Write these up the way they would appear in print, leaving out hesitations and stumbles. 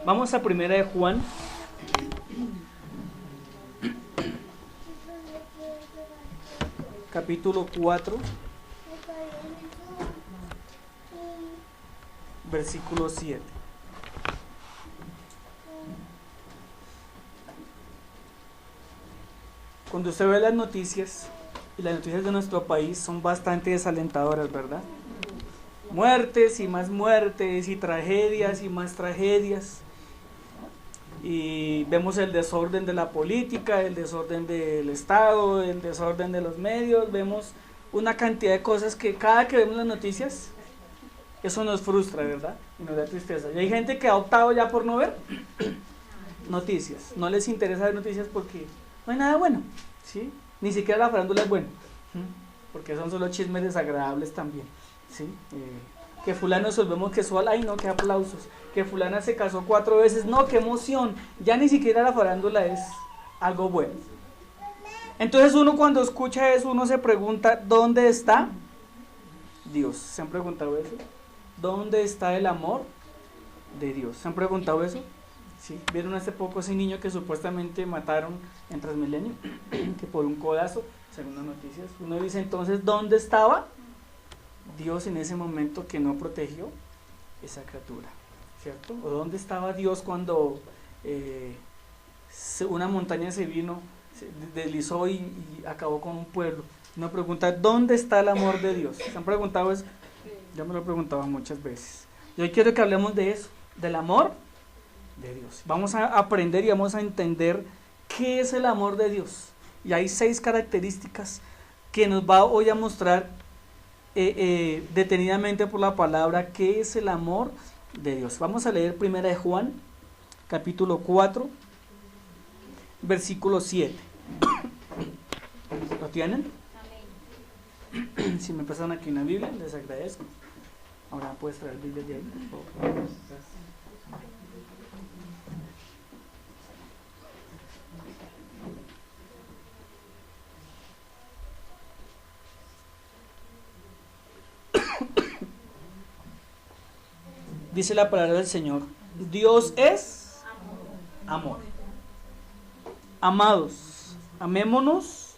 Vamos a primera de Juan. Capítulo 4, versículo 7. Cuando usted ve las noticias, y las noticias de nuestro país son bastante desalentadoras, ¿verdad? Muertes y más muertes, y tragedias y más tragedias. Y vemos el desorden de la política, el desorden del Estado, el desorden de los medios, vemos una cantidad de cosas que cada que vemos las noticias, eso nos frustra, ¿verdad? Y nos da tristeza. Y hay gente que ha optado ya por no ver noticias, no les interesa ver noticias porque no hay nada bueno, ¿sí? Ni siquiera la farándula es buena, porque son solo chismes desagradables también, ¿sí? Que fulano resolvemos que sola, ay no, qué aplausos, que fulana se casó 4 veces, no, qué emoción, ya ni siquiera la farándula es algo bueno. Entonces uno cuando escucha eso, uno se pregunta, ¿dónde está Dios? ¿Se han preguntado eso? ¿Dónde está el amor de Dios? ¿Se han preguntado eso? ¿Sí? ¿Vieron hace poco ese niño que supuestamente mataron en Transmilenio? Que por un codazo, según las noticias. Uno dice entonces, ¿dónde estaba Dios en ese momento que no protegió esa criatura? ¿Cierto? ¿O dónde estaba Dios cuando una montaña se vino, se deslizó y acabó con un pueblo? Uno pregunta, ¿dónde está el amor de Dios? ¿Se han preguntado eso? Yo me lo he preguntado muchas veces. Y hoy quiero que hablemos de eso, del amor de Dios. Vamos a aprender y vamos a entender qué es el amor de Dios. Y hay 6 características que nos va hoy a mostrar detenidamente por la palabra qué es el amor de Dios. Vamos a leer primera de Juan, capítulo 4, versículo 7. ¿Lo tienen? Amén. Si me pasan aquí una Biblia, les agradezco. Ahora puedes traer Biblia de ahí, por favor. Dice la palabra del Señor, Dios es amor. Amados, amémonos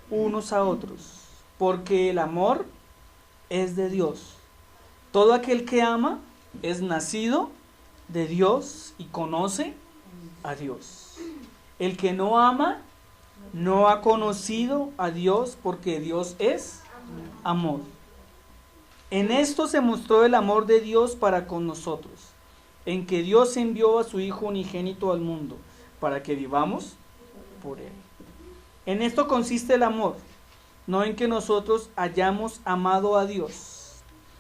unos a otros, porque el amor es de Dios. Todo aquel que ama es nacido de Dios y conoce a Dios. El que no ama no ha conocido a Dios, porque Dios es amor. En esto se mostró el amor de Dios para con nosotros, en que Dios envió a su Hijo unigénito al mundo, para que vivamos por Él. En esto consiste el amor, no en que nosotros hayamos amado a Dios,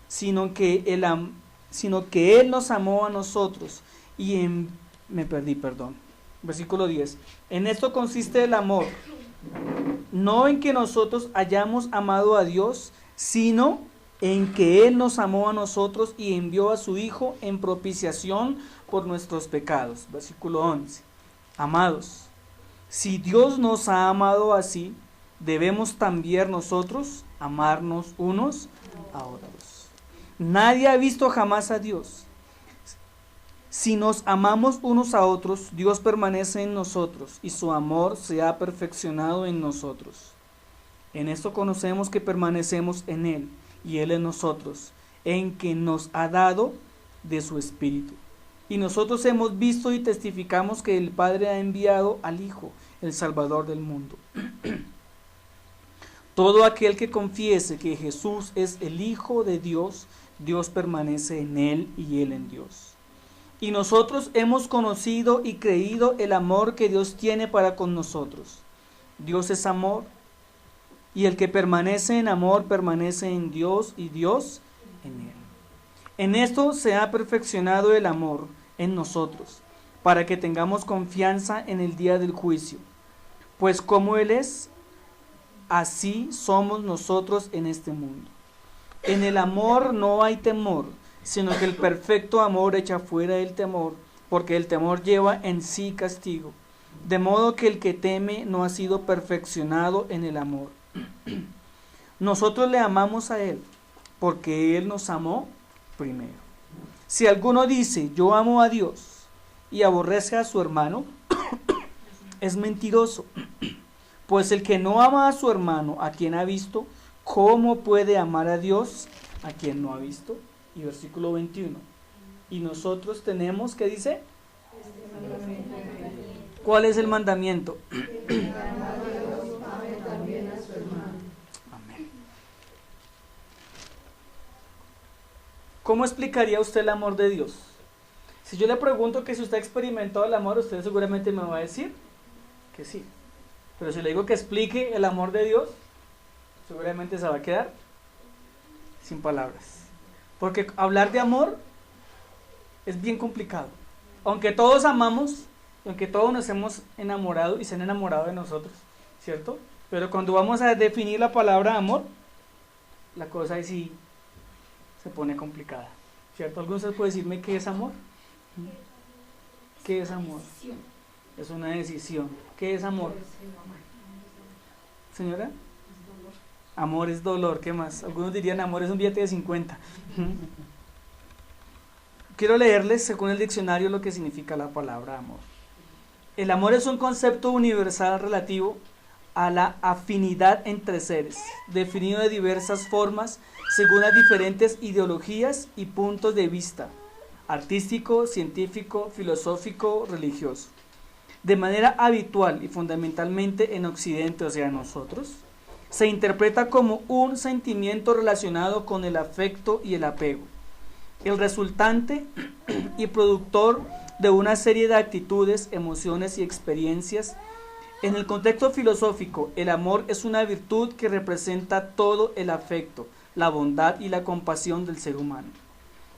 sino que Él nos amó a nosotros, versículo 10. En esto consiste el amor, no en que nosotros hayamos amado a Dios, sino en que Él nos amó a nosotros y envió a su Hijo en propiciación por nuestros pecados. Versículo 11. Amados, si Dios nos ha amado así, debemos también nosotros amarnos unos a otros. Nadie ha visto jamás a Dios. Si nos amamos unos a otros, Dios permanece en nosotros y su amor se ha perfeccionado en nosotros. En esto conocemos que permanecemos en Él y Él en nosotros, en que nos ha dado de su Espíritu. Y nosotros hemos visto y testificamos que el Padre ha enviado al Hijo, el Salvador del mundo. Todo aquel que confiese que Jesús es el Hijo de Dios, Dios permanece en Él y Él en Dios. Y nosotros hemos conocido y creído el amor que Dios tiene para con nosotros. Dios es amor, y el que permanece en amor permanece en Dios y Dios en Él. En esto se ha perfeccionado el amor en nosotros, para que tengamos confianza en el día del juicio. Pues como Él es, así somos nosotros en este mundo. En el amor no hay temor, sino que el perfecto amor echa fuera el temor, porque el temor lleva en sí castigo. De modo que el que teme no ha sido perfeccionado en el amor. Nosotros le amamos a Él, porque Él nos amó primero. Si alguno dice, yo amo a Dios, y aborrece a su hermano, es mentiroso. Pues el que no ama a su hermano, a quien ha visto, ¿cómo puede amar a Dios a quien no ha visto? Y versículo 21. Y nosotros tenemos, ¿qué dice? ¿Cuál es el mandamiento? Amén. ¿Cómo explicaría usted el amor de Dios? Si yo le pregunto que si usted ha experimentado el amor, usted seguramente me va a decir que sí. Pero si le digo que explique el amor de Dios, seguramente se va a quedar sin palabras. Porque hablar de amor es bien complicado. Aunque todos amamos, aunque todos nos hemos enamorado y se han enamorado de nosotros, ¿cierto? Pero cuando vamos a definir la palabra amor, la cosa ahí sí se pone complicada, ¿cierto? ¿Alguno de ustedes puede decirme qué es amor? ¿Qué es amor? Es una decisión. ¿Qué es amor? Señora, amor es dolor. ¿Qué más? Algunos dirían amor es un billete de 50. Quiero leerles según el diccionario lo que significa la palabra amor. El amor es un concepto universal relativo a la afinidad entre seres, definido de diversas formas según las diferentes ideologías y puntos de vista, artístico, científico, filosófico, religioso. De manera habitual y fundamentalmente en Occidente, o sea, nosotros, se interpreta como un sentimiento relacionado con el afecto y el apego, el resultante y productor de una serie de actitudes, emociones y experiencias. En el contexto filosófico, el amor es una virtud que representa todo el afecto, la bondad y la compasión del ser humano.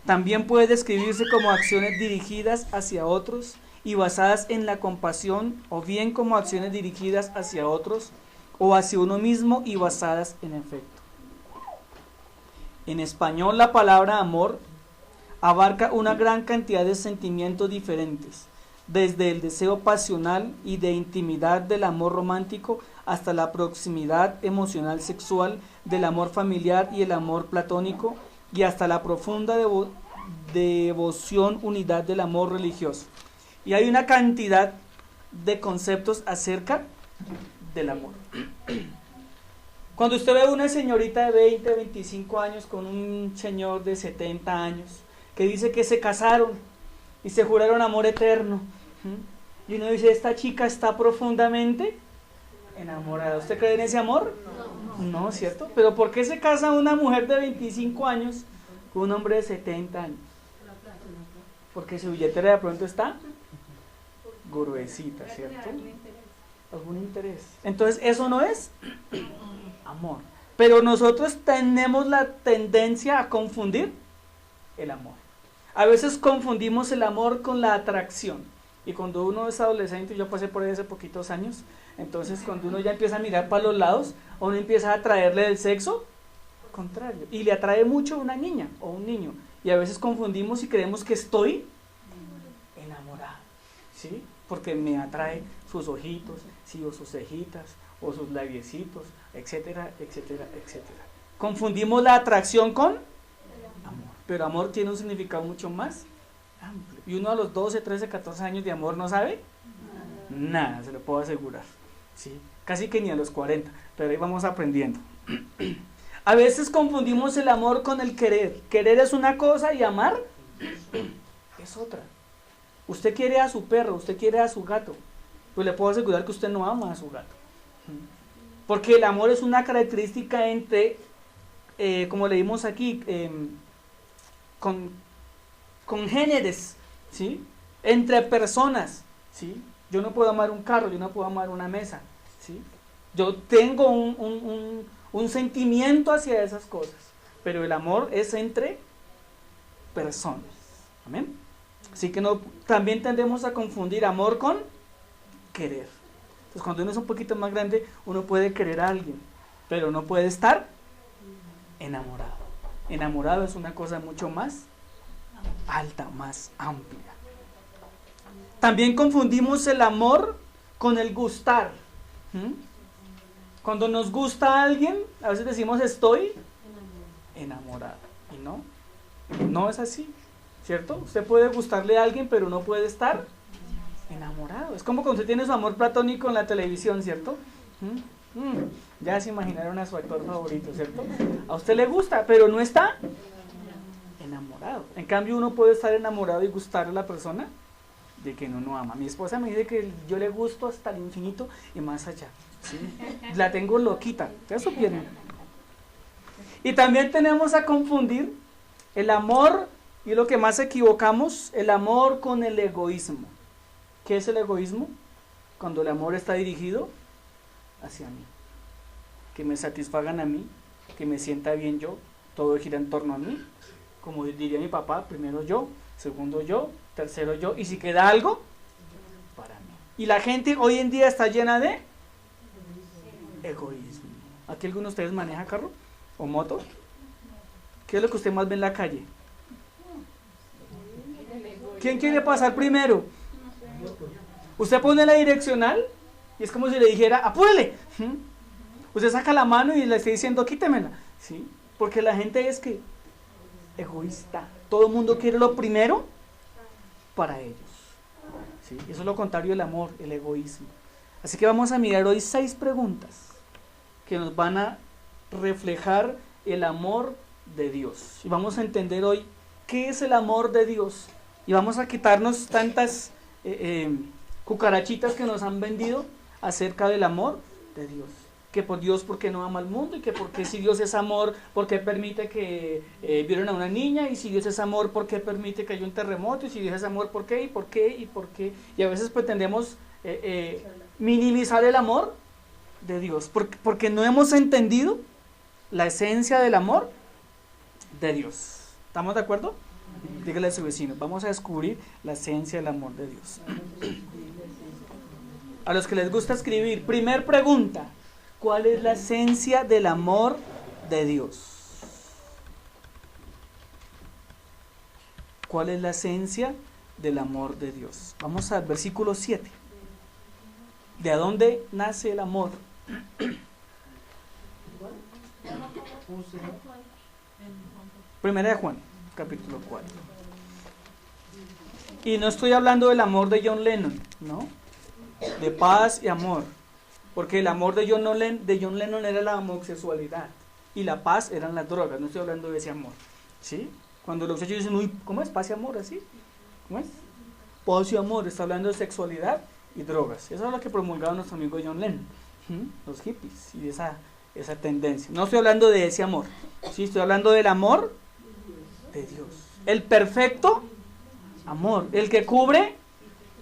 También puede describirse como acciones dirigidas hacia otros y basadas en la compasión, o bien como acciones dirigidas hacia otros o hacia uno mismo y basadas en afecto. En español, la palabra amor abarca una gran cantidad de sentimientos diferentes, desde el deseo pasional y de intimidad del amor romántico hasta la proximidad emocional sexual del amor familiar y el amor platónico, y hasta la profunda devoción, unidad del amor religioso. Y hay una cantidad de conceptos acerca del amor. Cuando usted ve a una señorita de 20, 25 años con un señor de 70 años que dice que se casaron y se juraron amor eterno, y uno dice, esta chica está profundamente enamorada. ¿Usted cree en ese amor? No, ¿cierto? Pero ¿por qué se casa una mujer de 25 años con un hombre de 70 años? Porque su billetera de pronto está gruesita, ¿cierto? Algún interés. Entonces eso no es amor. Pero nosotros tenemos la tendencia a confundir el amor. A veces confundimos el amor con la atracción. Y cuando uno es adolescente, yo pasé por ahí hace poquitos años, entonces cuando uno ya empieza a mirar para los lados, uno empieza a atraerle del sexo contrario. Y le atrae mucho una niña o un niño. Y a veces confundimos y creemos que estoy enamorado, ¿sí? Porque me atrae sus ojitos, sí, o sus cejitas, o sus labiecitos, etcétera, etcétera, etcétera. Confundimos la atracción con amor, pero amor tiene un significado mucho más amplio. Y uno a los 12, 13, 14 años de amor no sabe nada, se lo puedo asegurar, ¿sí? Casi que ni a los 40, pero ahí vamos aprendiendo. A veces confundimos el amor con el querer. Querer es una cosa y amar es otra. Usted quiere a su perro, usted quiere a su gato, pues le puedo asegurar que usted no ama a su gato. Porque el amor es una característica entre, como leímos aquí, congéneres, ¿sí? Entre personas, ¿sí? Yo no puedo amar un carro, yo no puedo amar una mesa, ¿sí? Yo tengo un sentimiento hacia esas cosas, pero el amor es entre personas. Amén. Así que no, también tendemos a confundir amor con querer. Entonces cuando uno es un poquito más grande, uno puede querer a alguien, pero no puede estar enamorado. Enamorado es una cosa mucho más alta, más amplia. También confundimos el amor con el gustar. Cuando nos gusta a alguien, a veces decimos estoy enamorado. Y no es así, ¿cierto? Usted puede gustarle a alguien, pero no puede estar enamorado. Es como cuando usted tiene su amor platónico en la televisión, ¿cierto? Ya se imaginaron a su actor favorito, ¿cierto? A usted le gusta, pero no está enamorado. En cambio, uno puede estar enamorado y gustarle a la persona de que no ama. Mi esposa me dice que yo le gusto hasta el infinito y más allá, ¿sí? La tengo loquita, ¿ustedes supieron? Y también tenemos a confundir el amor, y lo que más equivocamos, el amor con el egoísmo. ¿Qué es el egoísmo? Cuando el amor está dirigido hacia mí, que me satisfagan a mí, que me sienta bien yo, todo gira en torno a mí, como diría mi papá, primero yo, segundo yo, tercero yo, y si queda algo, para mí. Y la gente hoy en día está llena de egoísmo. ¿Aquí alguno de ustedes maneja carro o moto? ¿Qué es lo que usted más ve en la calle? ¿Quién quiere pasar primero? Usted pone la direccional y es como si le dijera, apúrele. Usted saca la mano y le está diciendo, quítemela. ¿Sí? Porque la gente es que egoísta. Todo el mundo quiere lo primero para ellos. ¿Sí? Eso es lo contrario del amor, el egoísmo. Así que vamos a mirar hoy 6 preguntas que nos van a reflejar el amor de Dios. Y vamos a entender hoy qué es el amor de Dios. Y vamos a quitarnos tantas cucarachitas que nos han vendido acerca del amor de Dios. Que por Dios, ¿por qué no ama al mundo? Y que porque si Dios es amor, ¿por qué permite que violen a una niña? Y si Dios es amor, ¿por qué permite que haya un terremoto? Y si Dios es amor, ¿por qué? ¿Y por qué? ¿Y por qué? Y a veces pretendemos minimizar el amor de Dios, porque no hemos entendido la esencia del amor de Dios. ¿Estamos de acuerdo? Dígale a su vecino, vamos a descubrir la esencia del amor de Dios. A los que les gusta escribir, primer pregunta, ¿cuál es la esencia del amor de Dios? ¿Cuál es la esencia del amor de Dios? Vamos al versículo 7. ¿De dónde nace el amor? Primera de Juan, capítulo 4. Y no estoy hablando del amor de John Lennon, ¿no? De paz y amor. Porque el amor de John Lennon era la homosexualidad. Y la paz eran las drogas. No estoy hablando de ese amor. ¿Sí? Cuando los muchachos dicen, uy, ¿cómo es? ¿Paz y amor? ¿Así? ¿Cómo es? Paz y amor. Está hablando de sexualidad y drogas. Eso es lo que promulgaba nuestro amigo John Lennon. Los hippies y esa tendencia. No estoy hablando de ese amor. ¿Sí? Estoy hablando del amor de Dios. El perfecto amor. El que cubre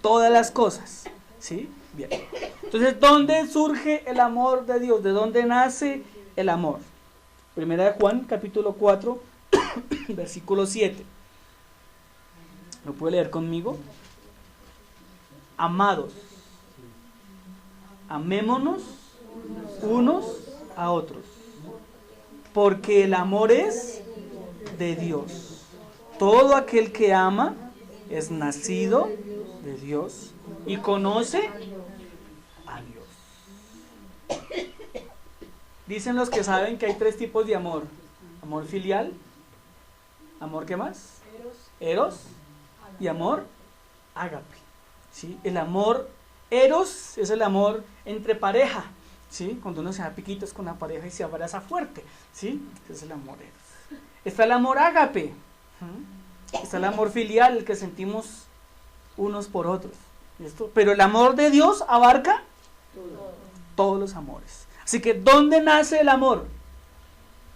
todas las cosas. ¿Sí? Bien. Entonces, ¿dónde surge el amor de Dios? ¿De dónde nace el amor? Primera de Juan, capítulo 4, versículo 7. ¿Lo puede leer conmigo? Amados, amémonos unos a otros, porque el amor es de Dios. Todo aquel que ama es nacido de Dios y conoce a Dios. Dicen los que saben que hay 3 tipos de amor. Amor filial, amor ¿qué más? Eros y amor ágape. ¿Sí? El amor eros es el amor entre pareja, ¿sí? Cuando uno se da piquitos con la pareja y se abraza fuerte, ¿sí? Ese es el amor eros. Está el amor ágape, está el amor filial, el que sentimos unos por otros. ¿Listo? Pero el amor de Dios abarca todos los amores. Así que, ¿dónde nace el amor?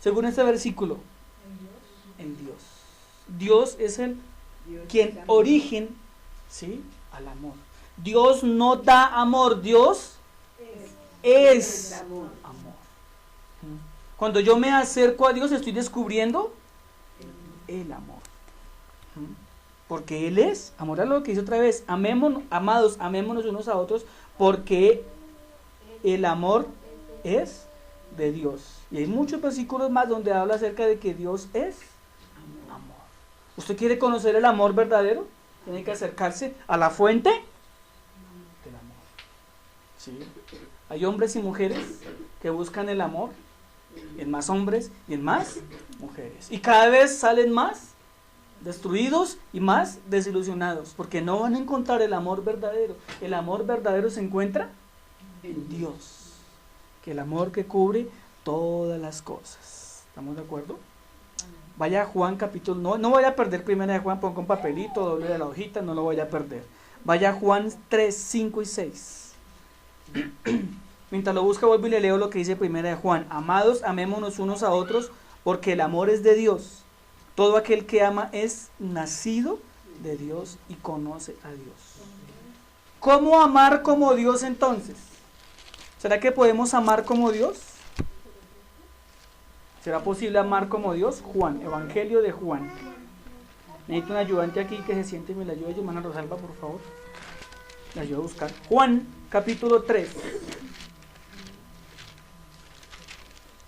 Según este versículo, en Dios. Dios es el quien origen, ¿sí?, al amor. Dios no da amor, Dios es amor. Cuando yo me acerco a Dios estoy descubriendo el amor. Porque Él es, amor, a lo que dice otra vez, amados, amémonos unos a otros, porque el amor es de Dios. Y hay muchos versículos más donde habla acerca de que Dios es amor. ¿Usted quiere conocer el amor verdadero? Tiene que acercarse a la fuente del amor. ¿Sí? Hay hombres y mujeres que buscan el amor en más hombres y en más mujeres. Y cada vez salen más destruidos y más desilusionados, porque no van a encontrar el amor verdadero. El amor verdadero se encuentra en Dios, que el amor que cubre todas las cosas. ¿Estamos de acuerdo? Vaya a Juan capítulo, no voy a perder primera de Juan, pongo un papelito, doble de la hojita, no lo voy a perder. Vaya a Juan 3, 5 y 6. Mientras lo busca, vuelvo y le leo lo que dice primera de Juan. Amados, amémonos unos a otros, porque el amor es de Dios. Todo aquel que ama es nacido de Dios y conoce a Dios. ¿Cómo amar como Dios entonces? ¿Será que podemos amar como Dios? ¿Será posible amar como Dios? Juan, Evangelio de Juan. Necesito un ayudante aquí que se siente y me la ayude. Hermana Rosalba, por favor. La ayuda a buscar. Juan, capítulo 3.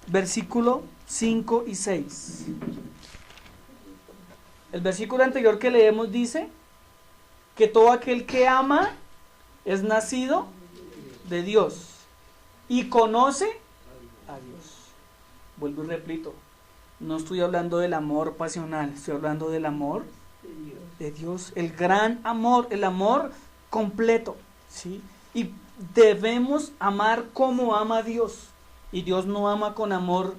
Versículo 5 y 6. El versículo anterior que leemos dice que todo aquel que ama es nacido de Dios y conoce a Dios. Vuelvo y repito, no estoy hablando del amor pasional, estoy hablando del amor de Dios, el gran amor, el amor completo, ¿sí? Y debemos amar como ama Dios. Y Dios no ama con amor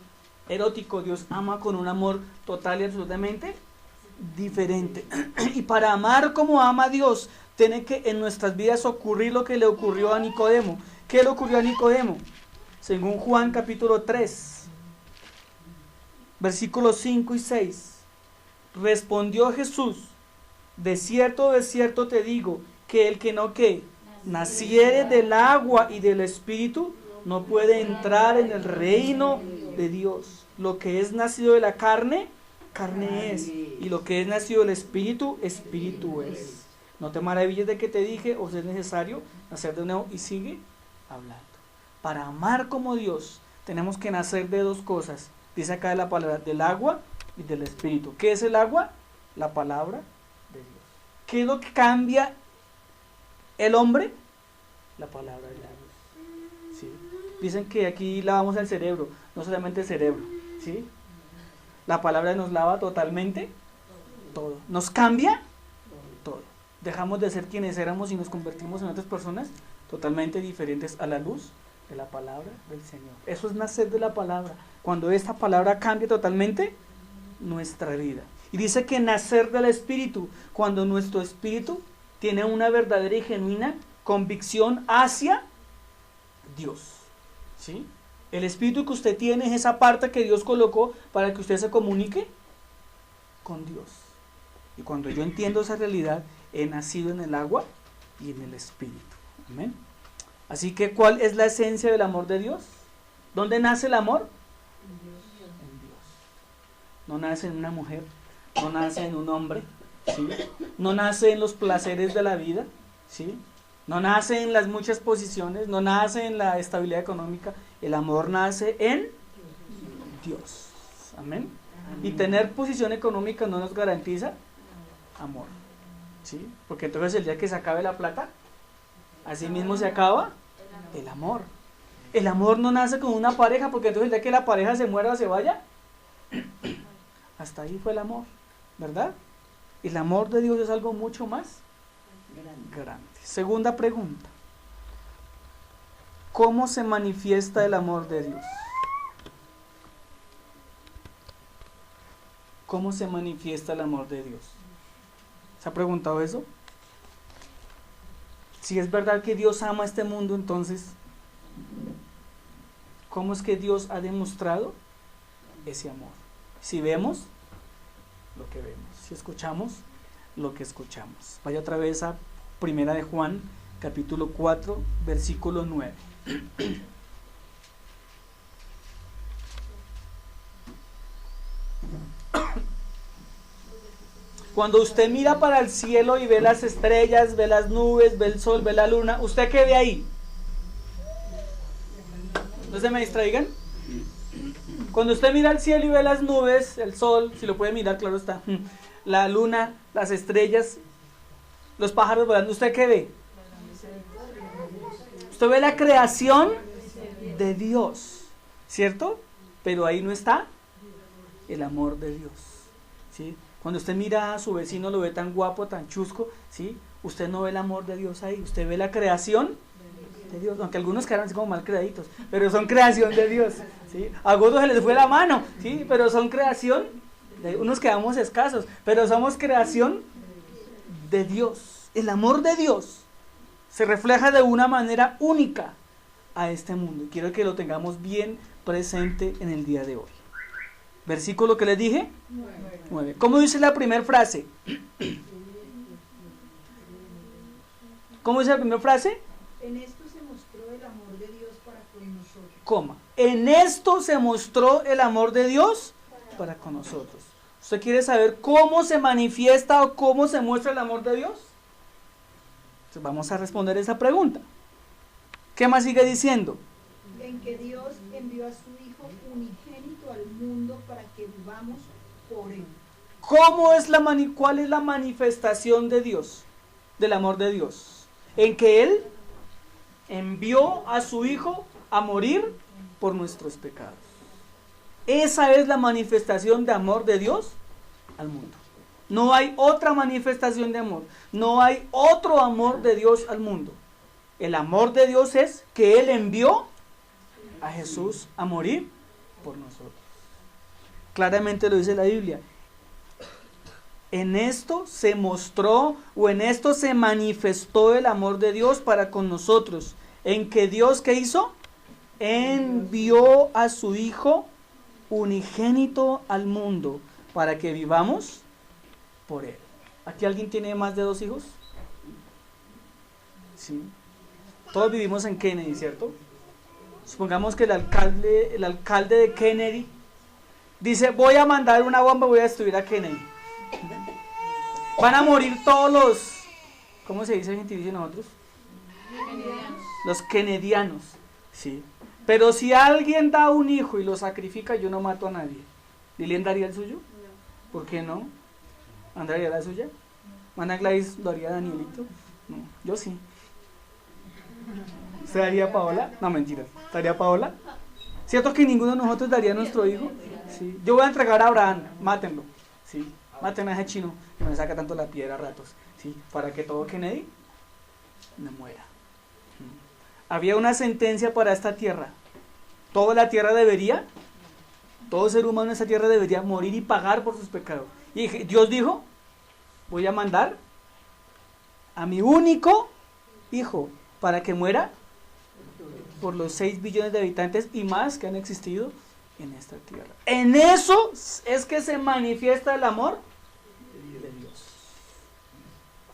erótico, Dios ama con un amor total y absolutamente diferente. Y para amar como ama Dios, tiene que en nuestras vidas ocurrir lo que le ocurrió a Nicodemo. ¿Qué le ocurrió a Nicodemo? Según Juan capítulo 3, versículos 5 y 6. Respondió Jesús: de cierto te digo, que el que no naciere del agua y del Espíritu, no puede entrar en el reino de Dios. Lo que es nacido de la carne, carne es, y lo que es nacido del Espíritu, Espíritu es. No te maravilles de que te dije, os es necesario nacer de nuevo. Y sigue hablando. Para amar como Dios, tenemos que nacer de dos cosas. Dice acá la palabra, del agua y del Espíritu. ¿Qué es el agua? La palabra de Dios. ¿Qué es lo que cambia el hombre? La palabra de Dios. ¿Sí? Dicen que aquí lavamos el cerebro, no solamente el cerebro, ¿sí? La palabra nos lava totalmente todo. Nos cambia todo. Dejamos de ser quienes éramos y nos convertimos en otras personas totalmente diferentes a la luz de la palabra del Señor. Eso es nacer de la palabra. Cuando esta palabra cambia totalmente nuestra vida. Y dice que nacer del Espíritu, cuando nuestro espíritu tiene una verdadera y genuina convicción hacia Dios. ¿Sí? El espíritu que usted tiene es esa parte que Dios colocó para que usted se comunique con Dios. Y cuando yo entiendo esa realidad, he nacido en el agua y en el Espíritu. Amén. Así que, ¿cuál es la esencia del amor de Dios? ¿Dónde nace el amor? En Dios. No nace en una mujer, no nace en un hombre, ¿sí? No nace en los placeres de la vida, ¿sí? No nace en las muchas posiciones, no nace en la estabilidad económica. El amor nace en Dios. Amén. Y tener posición económica no nos garantiza amor, ¿sí? Porque entonces el día que se acabe la plata, así mismo se acaba el amor. El amor no nace con una pareja, porque entonces el día que la pareja se muera o se vaya, hasta ahí fue el amor, ¿verdad? El amor de Dios es algo mucho más grande. Segunda pregunta: ¿cómo se manifiesta el amor de Dios? ¿Cómo se manifiesta el amor de Dios? ¿Se ha preguntado eso? Si es verdad que Dios ama a este mundo, entonces, ¿cómo es que Dios ha demostrado ese amor? Si vemos lo que vemos, si escuchamos lo que escuchamos. Vaya otra vez a Primera de Juan, capítulo 4, versículo 9. Cuando usted mira para el cielo y ve las estrellas, ve las nubes, ve el sol, ve la luna, ¿usted qué ve ahí? ¿No se me distraigan? Cuando usted mira al cielo y ve las nubes, el sol, si lo puede mirar, claro está, la luna, las estrellas, los pájaros volando, ¿usted qué ve? Usted ve la creación de Dios, ¿cierto? Pero ahí no está el amor de Dios, ¿sí? Cuando usted mira a su vecino, lo ve tan guapo, tan chusco, ¿sí? Usted no ve el amor de Dios ahí, usted ve la creación de Dios, aunque algunos quedaron así como mal creaditos, pero son creación de Dios, ¿sí? A algunos se les fue la mano, ¿sí? Pero son creación, unos quedamos escasos, pero somos creación de Dios. El amor de Dios se refleja de una manera única a este mundo. Y quiero que lo tengamos bien presente en el día de hoy. Versículo que les dije, 9. ¿Cómo dice la primera frase? ¿Cómo dice la primera frase? En esto se mostró el amor de Dios para con nosotros. Coma. En esto se mostró el amor de Dios para con nosotros. ¿Usted quiere saber cómo se manifiesta o cómo se muestra el amor de Dios? Entonces vamos a responder esa pregunta. ¿Qué más sigue diciendo? En que Dios envió a su Hijo unigénito al mundo para que vivamos por Él. ¿Cuál es la manifestación de Dios, del amor de Dios? En que Él envió a su Hijo a morir por nuestros pecados. Esa es la manifestación de amor de Dios al mundo. No hay otra manifestación de amor. No hay otro amor de Dios al mundo. El amor de Dios es que Él envió a Jesús a morir por nosotros. Claramente lo dice la Biblia. En esto se mostró o en esto se manifestó el amor de Dios para con nosotros. En que Dios, ¿qué hizo? Envió a su Hijo unigénito al mundo para que vivamos por Él. ¿Aquí alguien tiene más de 2 hijos? Sí. Todos vivimos en Kennedy, ¿cierto? Supongamos que el alcalde de Kennedy dice, voy a mandar una bomba, voy a destruir a Kennedy. Van a morir todos los, ¿cómo se dice gentilicio nosotros? Los kennedianos, sí. Pero si alguien da un hijo y lo sacrifica, yo no mato a nadie. ¿Lilian daría el suyo? No. ¿Por qué no? ¿Andrea haría la suya? ¿Ana Gladys lo haría Danielito? No, yo sí. ¿Usted daría a Paola? No, mentira. ¿Daría Paola? ¿Cierto que ninguno de nosotros daría a nuestro hijo? Sí. Yo voy a entregar a Abraham, mátenlo. Sí. Maten a ese chino que me saca tanto la piedra a ratos. Sí. Para que todo Kennedy me muera. Había una sentencia para esta tierra. Toda la tierra debería, todo ser humano en esta tierra debería morir y pagar por sus pecados. Y Dios dijo, voy a mandar a mi único hijo para que muera por los 6 billones de habitantes y más que han existido en esta tierra. En eso es que se manifiesta el amor de Dios.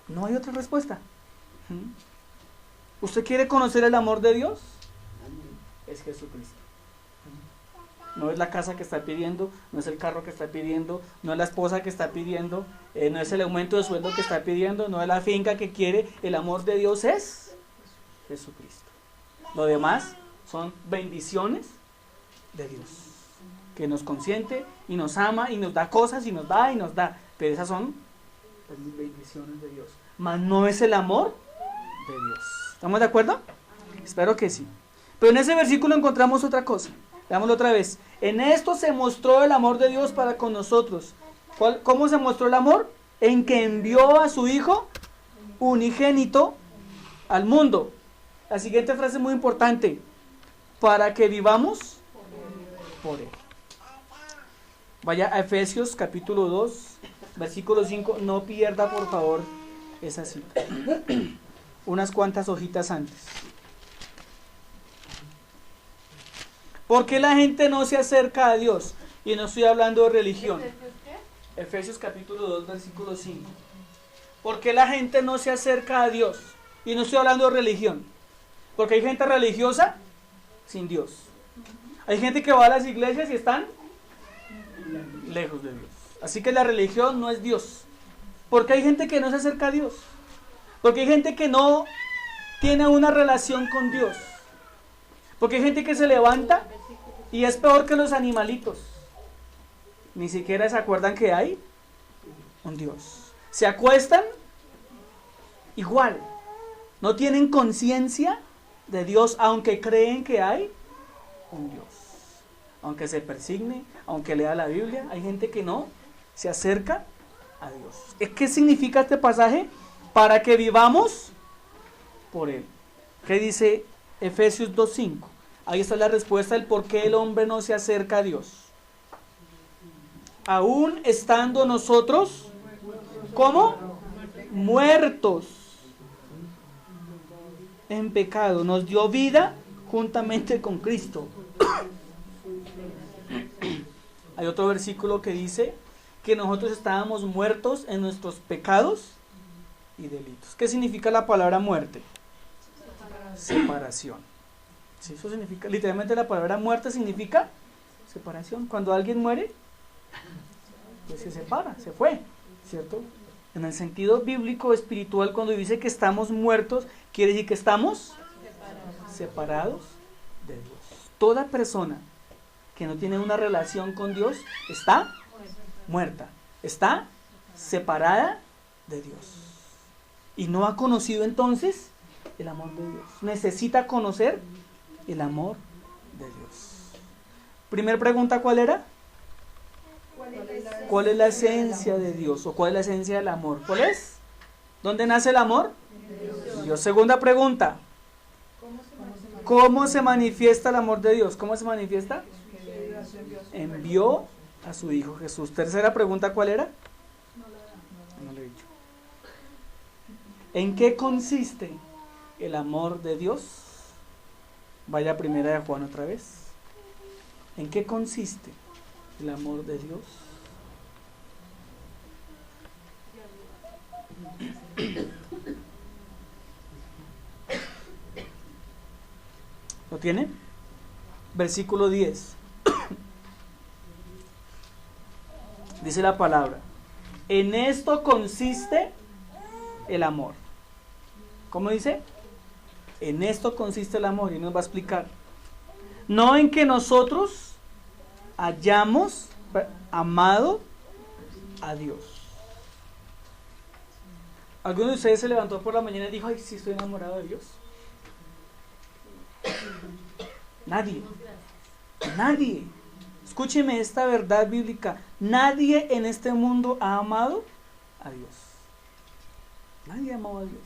No hay otra respuesta. ¿Usted quiere conocer el amor de Dios? Es Jesucristo. No es la casa que está pidiendo, no es el carro que está pidiendo, no es la esposa que está pidiendo, no es el aumento de sueldo que está pidiendo, no es la finca que quiere. El amor de Dios es Jesucristo. Lo demás son bendiciones de Dios, que nos consiente y nos ama y nos da cosas y nos da, pero esas son las bendiciones de Dios. Mas no es el amor de Dios. ¿Estamos de acuerdo? Espero que sí. Pero en ese versículo encontramos otra cosa. Veámoslo otra vez. En esto se mostró el amor de Dios para con nosotros. ¿Cómo se mostró el amor? En que envió a su Hijo unigénito al mundo. La siguiente frase es muy importante. Para que vivamos por Él. Vaya a Efesios capítulo 2, versículo 5. No pierda por favor esa cita. Unas cuantas hojitas antes. ¿Por qué la gente no se acerca a Dios? Y no estoy hablando de religión. Efesios capítulo 2, versículo 5. ¿Por qué la gente no se acerca a Dios? Y no estoy hablando de religión. Porque hay gente religiosa sin Dios. Hay gente que va a las iglesias y están lejos de Dios. Así que la religión no es Dios. Porque hay gente que no se acerca a Dios. Porque hay gente que no tiene una relación con Dios. Porque hay gente que se levanta y es peor que los animalitos. Ni siquiera se acuerdan que hay un Dios. Se acuestan igual. No tienen conciencia de Dios, aunque creen que hay un Dios. Aunque se persigne, aunque lea la Biblia, hay gente que no se acerca a Dios. ¿Qué significa este pasaje? Para que vivamos por Él. ¿Qué dice Efesios 2:5? Ahí está la respuesta del por qué el hombre no se acerca a Dios. Aún estando nosotros, ¿cómo? Muertos en pecado, nos dio vida juntamente con Cristo. Hay otro versículo que dice que nosotros estábamos muertos en nuestros pecados y delitos. ¿Qué significa la palabra muerte? Separación. Sí, eso significa, literalmente la palabra muerte significa separación. Cuando alguien muere, pues se separa, se fue, ¿cierto? En el sentido bíblico, espiritual, cuando dice que estamos muertos, quiere decir que estamos separados de Dios. Toda persona que no tiene una relación con Dios está muerta, está separada de Dios. Y no ha conocido entonces el amor de Dios. Necesita conocer el amor de Dios. Primera pregunta, ¿cuál era? ¿Cuál es la esencia de Dios? ¿O cuál es la esencia del amor? ¿Cuál es? ¿Dónde nace el amor? Dios. Segunda pregunta. ¿Cómo se manifiesta el amor de Dios? ¿Cómo se manifiesta? Envió a su Hijo Jesús. Tercera pregunta, ¿cuál era? No le he dicho. ¿En qué consiste el amor de Dios? Vaya a Primera de Juan otra vez. ¿En qué consiste el amor de Dios? ¿Lo tiene? Versículo 10. Dice la palabra: en esto consiste el amor. ¿Cómo dice? En esto consiste el amor, y nos va a explicar. No en que nosotros hayamos amado a Dios. ¿Alguno de ustedes se levantó por la mañana y dijo: ay, sí, estoy enamorado de Dios? Nadie. Nadie. Escúcheme esta verdad bíblica. Nadie en este mundo ha amado a Dios. Nadie ha amado a Dios.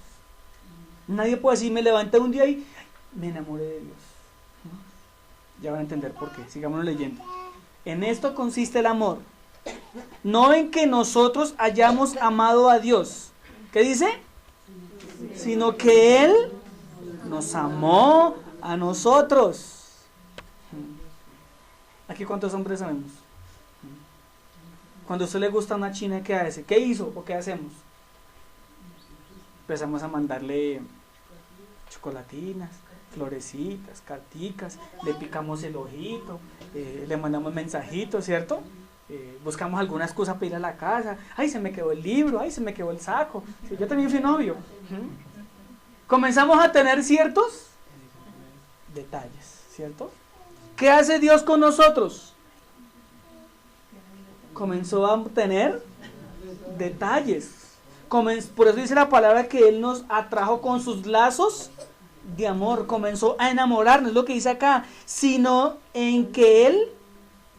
Nadie puede decir: me levanté un día y me enamoré de Dios. Ya van a entender por qué. Sigámonos leyendo. En esto consiste el amor. No en que nosotros hayamos amado a Dios. ¿Qué dice? Sino que Él nos amó a nosotros. Aquí, ¿cuántos hombres sabemos? Cuando a usted le gusta una china, ¿qué hace? ¿Qué hizo o qué hacemos? Empezamos a mandarle chocolatinas, florecitas, carticas, le picamos el ojito, le mandamos mensajitos, ¿cierto? Buscamos alguna excusa para ir a la casa. Ay, se me quedó el libro, ay, se me quedó el saco. Sí, yo también fui novio. Comenzamos a tener ciertos detalles, ¿cierto? ¿Qué hace Dios con nosotros? Comenzó a tener detalles. Por eso dice la palabra que Él nos atrajo con sus lazos de amor. Comenzó a enamorarnos, es lo que dice acá. Sino en que Él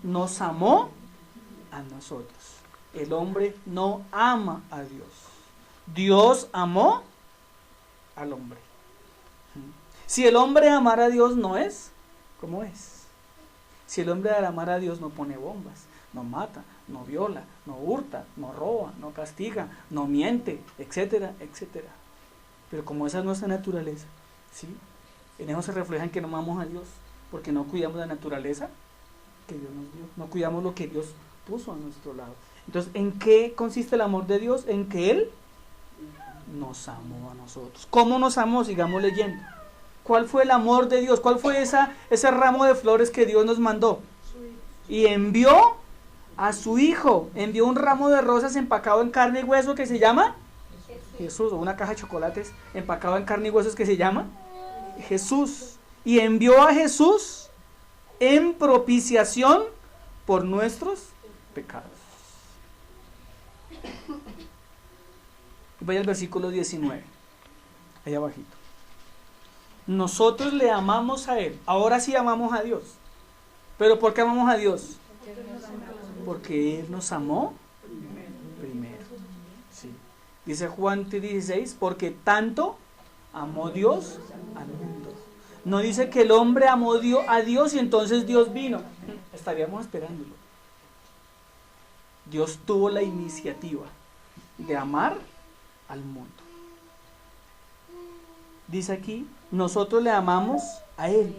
nos amó a nosotros. El hombre no ama a Dios. Dios amó al hombre. Si el hombre amara a Dios, no es como es. Si el hombre al amar a Dios no pone bombas, no mata, no viola, no hurta, no roba, no castiga, no miente, etcétera, etcétera. Pero como esa es nuestra naturaleza, ¿sí? En eso se refleja en que no amamos a Dios, porque no cuidamos la naturaleza que Dios nos dio, no cuidamos lo que Dios puso a nuestro lado. Entonces, ¿en qué consiste el amor de Dios? En que Él nos amó a nosotros. ¿Cómo nos amó? Sigamos leyendo. ¿Cuál fue el amor de Dios? ¿Cuál fue ese ramo de flores que Dios nos mandó? Y envió a su Hijo. Envió un ramo de rosas empacado en carne y hueso que se llama Jesús. O una caja de chocolates empacado en carne y huesos que se llama Jesús. Y envió a Jesús en propiciación por nuestros pecados. Vaya al versículo 19. Allá abajito. Nosotros le amamos a Él. Ahora sí amamos a Dios. ¿Pero por qué amamos a Dios? Porque Él nos amó primero. Sí. Dice Juan 3:16, porque tanto amó Dios al mundo. No dice que el hombre amó a Dios y entonces Dios vino. Estaríamos esperándolo. Dios tuvo la iniciativa de amar al mundo. Dice aquí, nosotros le amamos a Él,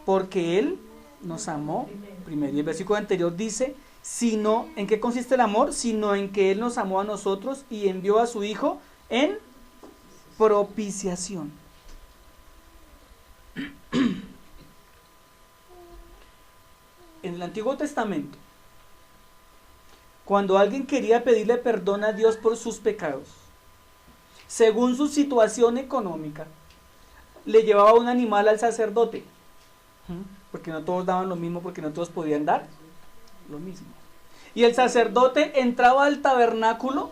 porque Él nos amó primero. Y el versículo anterior dice, sino, ¿en qué consiste el amor? Sino en que Él nos amó a nosotros y envió a su Hijo en propiciación. En el Antiguo Testamento, cuando alguien quería pedirle perdón a Dios por sus pecados, según su situación económica, le llevaba un animal al sacerdote, porque no todos daban lo mismo, porque no todos podían dar lo mismo. Y el sacerdote entraba al tabernáculo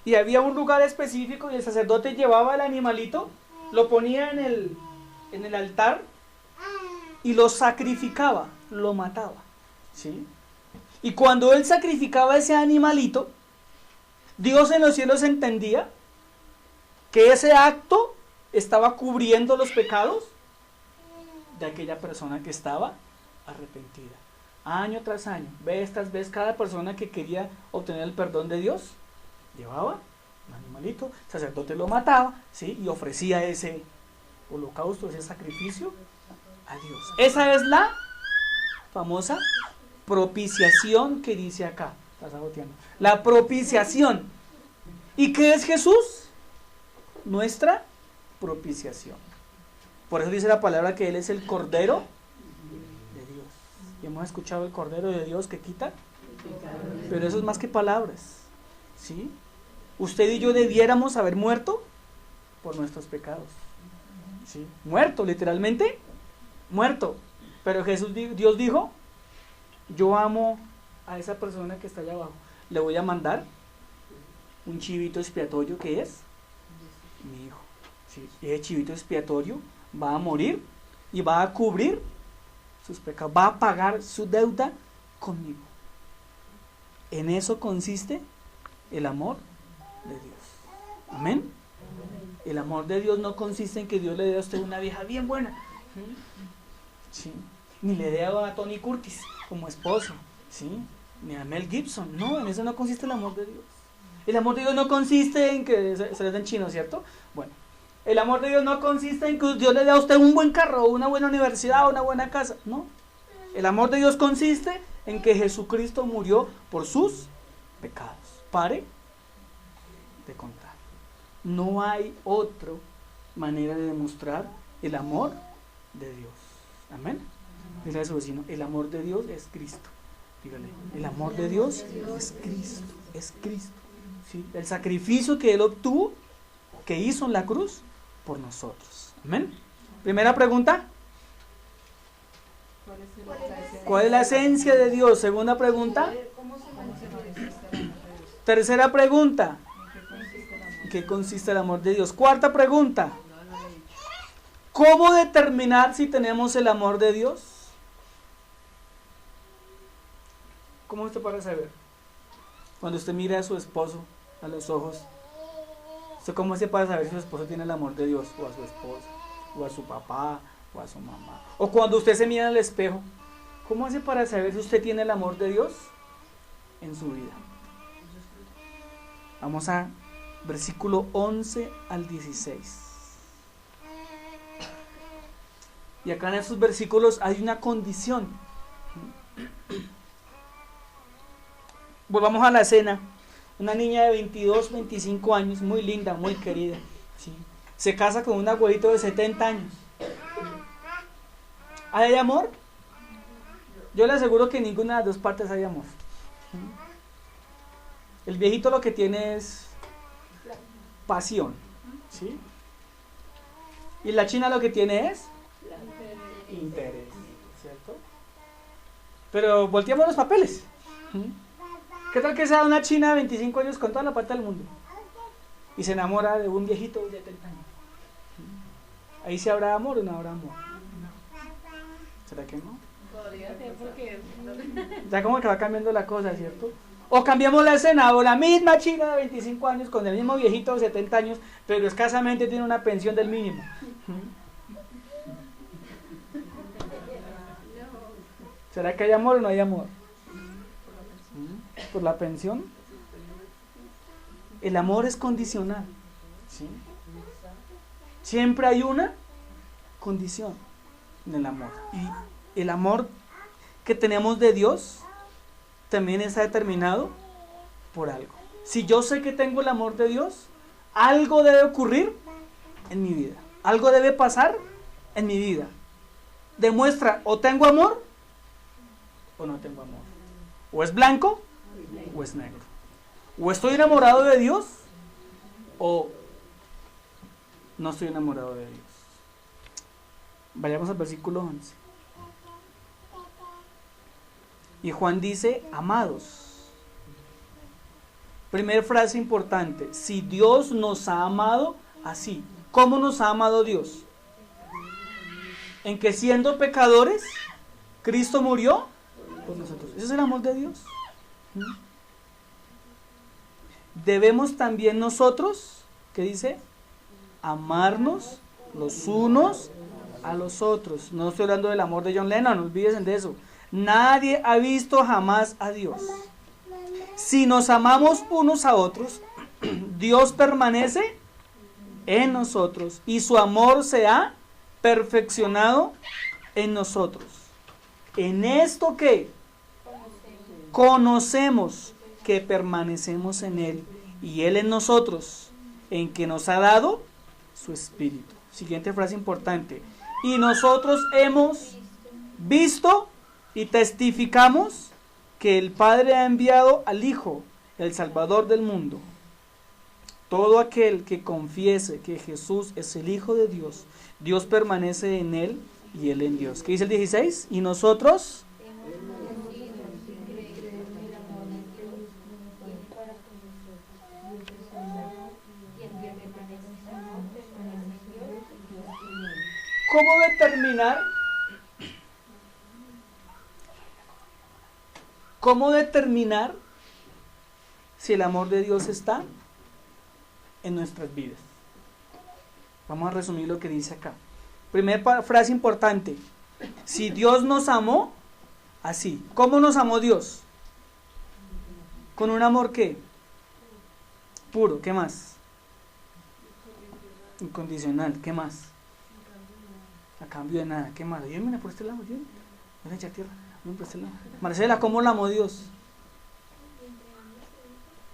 y había un lugar específico y el sacerdote llevaba el animalito, lo ponía en el altar y lo sacrificaba, lo mataba, ¿sí? Y cuando él sacrificaba ese animalito, Dios en los cielos entendía que ese acto estaba cubriendo los pecados de aquella persona que estaba arrepentida. Año tras año, vez tras vez, cada persona que quería obtener el perdón de Dios llevaba un animalito, el sacerdote lo mataba, ¿sí? Y ofrecía ese holocausto, ese sacrificio a Dios. Esa es la famosa propiciación que dice acá. Está saboteando. La propiciación. ¿Y qué es Jesús? Nuestra propiciación. Por eso dice la palabra que Él es el Cordero de Dios. Y hemos escuchado el Cordero de Dios que quita, pero eso es más que palabras, ¿sí? Usted y yo debiéramos haber muerto por nuestros pecados, ¿sí? Muerto, literalmente, muerto. Pero Dios dijo, yo amo a esa persona que está allá abajo, le voy a mandar un chivito expiatorio que es mi hijo, ¿sí? Y ese chivito expiatorio va a morir y va a cubrir sus pecados, va a pagar su deuda conmigo. En eso consiste el amor de Dios. Amén. El amor de Dios no consiste en que Dios le dé a usted una vieja bien buena, ¿sí? Ni le dé a Tony Curtis como esposo, ¿sí? Ni a Mel Gibson. No, en eso no consiste el amor de Dios. El amor de Dios no consiste en que se les den chino, ¿cierto? Bueno, el amor de Dios no consiste en que Dios le dé a usted un buen carro, una buena universidad, una buena casa. No. El amor de Dios consiste en que Jesucristo murió por sus pecados. Pare de contar. No hay otra manera de demostrar el amor de Dios. Amén. Dígale a su vecino, el amor de Dios es Cristo. Dígale, el amor de Dios es Cristo. Es Cristo. ¿Sí? El sacrificio que Él obtuvo, que hizo en la cruz por nosotros. Amén. Primera pregunta. ¿Cuál es la esencia de Dios? Segunda pregunta. Tercera pregunta. ¿En qué consiste el amor de Dios? Cuarta pregunta. ¿Cómo determinar si tenemos el amor de Dios? ¿Cómo usted para saber? Cuando usted mira a su esposo a los ojos, ¿usted cómo hace para saber si su esposo tiene el amor de Dios? O a su esposa, o a su papá, o a su mamá. O cuando usted se mira al espejo, ¿cómo hace para saber si usted tiene el amor de Dios en su vida? Vamos a versículo 11 al 16. Y acá en estos versículos hay una condición. Volvamos a la escena. Una niña de 22, 25 años, muy linda, muy querida, ¿sí? Se casa con un abuelito de 70 años. ¿Hay amor? Yo le aseguro que en ninguna de las dos partes hay amor. El viejito lo que tiene es pasión, ¿sí? Y la china lo que tiene es interés, ¿cierto? Pero volteamos los papeles. ¿Qué tal que sea una china de 25 años con toda la plata del mundo y se enamora de un viejito de 70 años? ¿Ahí sí habrá amor o no habrá amor? ¿Será que no? Podría ser porque... Ya como que va cambiando la cosa, ¿cierto? O cambiamos la escena, o la misma chica de 25 años con el mismo viejito de 70 años, pero escasamente tiene una pensión del mínimo. ¿Será que hay amor o no hay amor? ¿Por la pensión? El amor es condicional, ¿sí? Siempre hay una condición en el amor. Y el amor que tenemos de Dios también está determinado por algo. Si yo sé que tengo el amor de Dios, algo debe ocurrir en mi vida. Algo debe pasar en mi vida. Demuestra o tengo amor o no tengo amor. O es blanco o es negro. O estoy enamorado de Dios o no estoy enamorado de Dios. Vayamos al versículo 11. Y Juan dice, amados. Primera frase importante. Si Dios nos ha amado así. ¿Cómo nos ha amado Dios? En que siendo pecadores, Cristo murió por nosotros. Ese es el amor de Dios. Debemos también nosotros, ¿qué dice? Amarnos los unos a los otros. No estoy hablando del amor de John Lennon, no olvídense de eso. Nadie ha visto jamás a Dios. Si nos amamos unos a otros, Dios permanece en nosotros y su amor se ha perfeccionado en nosotros. En esto que conocemos que permanecemos en Él y Él en nosotros, en que nos ha dado su Espíritu. Siguiente frase importante. Y nosotros hemos visto y testificamos que el Padre ha enviado al Hijo, el Salvador del mundo. Todo aquel que confiese que Jesús es el Hijo de Dios, Dios permanece en Él y Él en Dios. ¿Qué dice el 16? Y nosotros ¿Cómo determinar si el amor de Dios está en nuestras vidas? Vamos a resumir lo que dice acá. Primera frase importante. Si Dios nos amó así. ¿Cómo nos amó Dios? Con un amor ¿qué? Puro. ¿Qué más? Incondicional. ¿Qué más? A cambio de nada. ¿Qué más? Yo me la por este lado. Voy a echar tierra. Marcela, ¿cómo la amó Dios?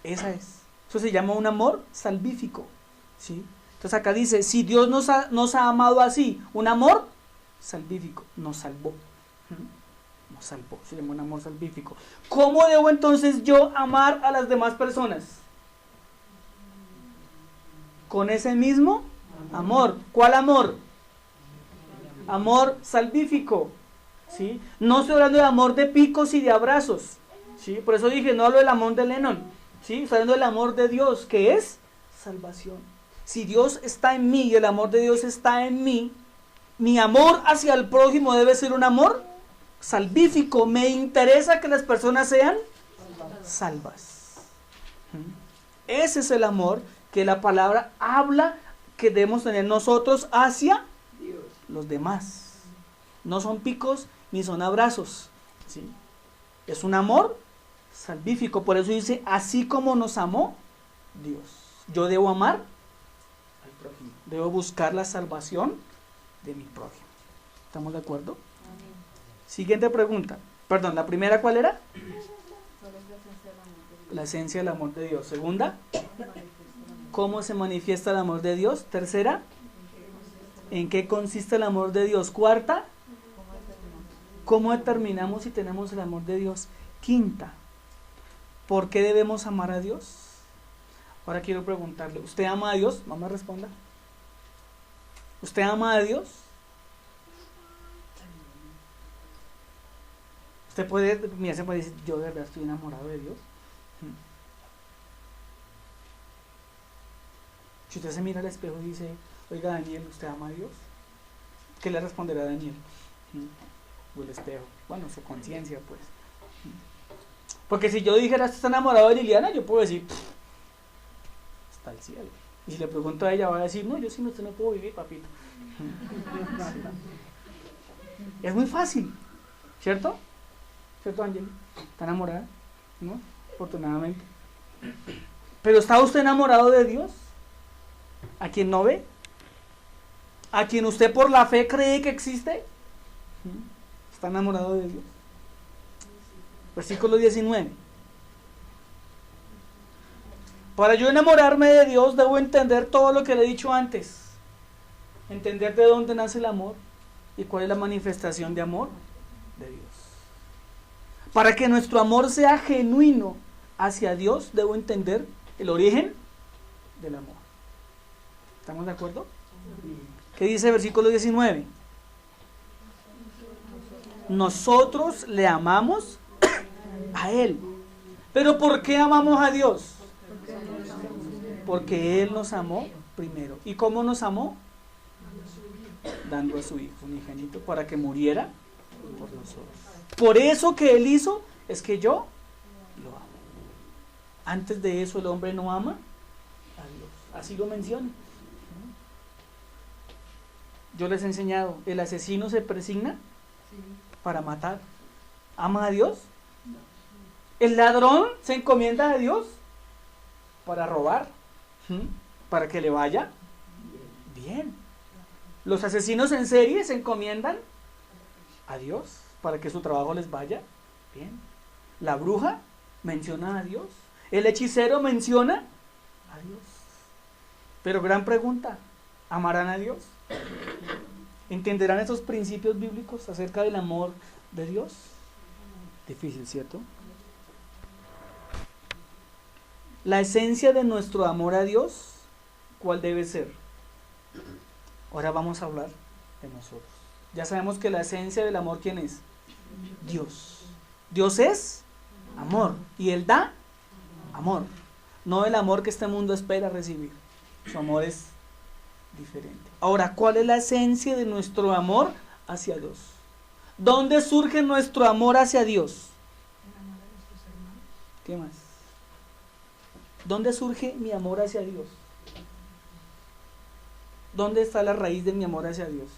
Esa es. Eso se llama un amor salvífico, ¿sí? Entonces acá dice, si Dios nos ha amado así, un amor salvífico, nos salvó. Nos salvó, se llama un amor salvífico. ¿Cómo debo entonces yo amar a las demás personas? Con ese mismo amor. ¿Cuál amor? Amor salvífico. ¿Sí? No estoy hablando de amor de picos y de abrazos, ¿sí? Por eso dije, no hablo del amor de Lennon, ¿sí? Estoy hablando del amor de Dios, que es salvación. Si Dios está en mí y el amor de Dios está en mí, mi amor hacia el prójimo debe ser un amor salvífico. Me interesa que las personas sean salvas. Ese es el amor que la palabra habla que debemos tener nosotros hacia los demás. No son picos ni son abrazos, ¿sí? Es un amor salvífico. Por eso dice, así como nos amó Dios. Yo debo amar al prójimo. Debo buscar la salvación de mi prójimo. ¿Estamos de acuerdo? Amén. Siguiente pregunta. Perdón, ¿la primera cuál era? La esencia del amor de Dios. Segunda, ¿cómo se manifiesta el amor de Dios? Tercera, ¿en qué consiste el amor de Dios? Cuarta, ¿cómo determinamos si tenemos el amor de Dios? Quinta, ¿por qué debemos amar a Dios? Ahora quiero preguntarle, ¿usted ama a Dios? Mamá responda. ¿Usted ama a Dios? Usted puede, mira, se puede decir, yo de verdad estoy enamorado de Dios. Si usted se mira al espejo y dice, oiga Daniel, ¿usted ama a Dios? ¿Qué le responderá Daniel? O el espejo, bueno, su conciencia pues. Porque si yo dijera, ¿estás enamorado de Liliana? Yo puedo decir, hasta el cielo. Y si le pregunto a ella, va a decir, no, yo sin usted no puedo vivir, papito. Es muy fácil, ¿cierto? ¿Cierto, Ángel? ¿Está enamorada? ¿No? Afortunadamente. ¿Pero está usted enamorado de Dios? ¿A quien no ve? ¿A quien usted por la fe cree que existe? ¿Está enamorado de Dios? Versículo 19. Para yo enamorarme de Dios debo entender todo lo que le he dicho antes. Entender de dónde nace el amor y cuál es la manifestación de amor de Dios. Para que nuestro amor sea genuino hacia Dios, debo entender el origen del amor. ¿Estamos de acuerdo? ¿Qué dice el versículo 19? Nosotros le amamos a Él. ¿Pero por qué amamos a Dios? Porque Él nos amó primero. ¿Y cómo nos amó? Dando a su Hijo unigénito para que muriera por nosotros. Por eso que Él hizo es que yo lo amo. Antes de eso el hombre no ama a Dios. Así lo menciona. Yo les he enseñado, el asesino se persigna para matar. ¿Ama a Dios? El ladrón se encomienda a Dios para robar, para que le vaya bien. Los asesinos en serie se encomiendan a Dios para que su trabajo les vaya bien. La bruja menciona a Dios. El hechicero menciona a Dios. Pero gran pregunta, ¿amarán a Dios? ¿Entenderán esos principios bíblicos acerca del amor de Dios? Difícil, ¿cierto? La esencia de nuestro amor a Dios, ¿cuál debe ser? Ahora vamos a hablar de nosotros. Ya sabemos que la esencia del amor, ¿quién es? Dios. Dios es amor y Él da amor. No el amor que este mundo espera recibir. Su amor es diferente. Ahora, ¿cuál es la esencia de nuestro amor hacia Dios? ¿Dónde surge nuestro amor hacia Dios? ¿Qué más? ¿Dónde surge mi amor hacia Dios? ¿Dónde está la raíz de mi amor hacia Dios?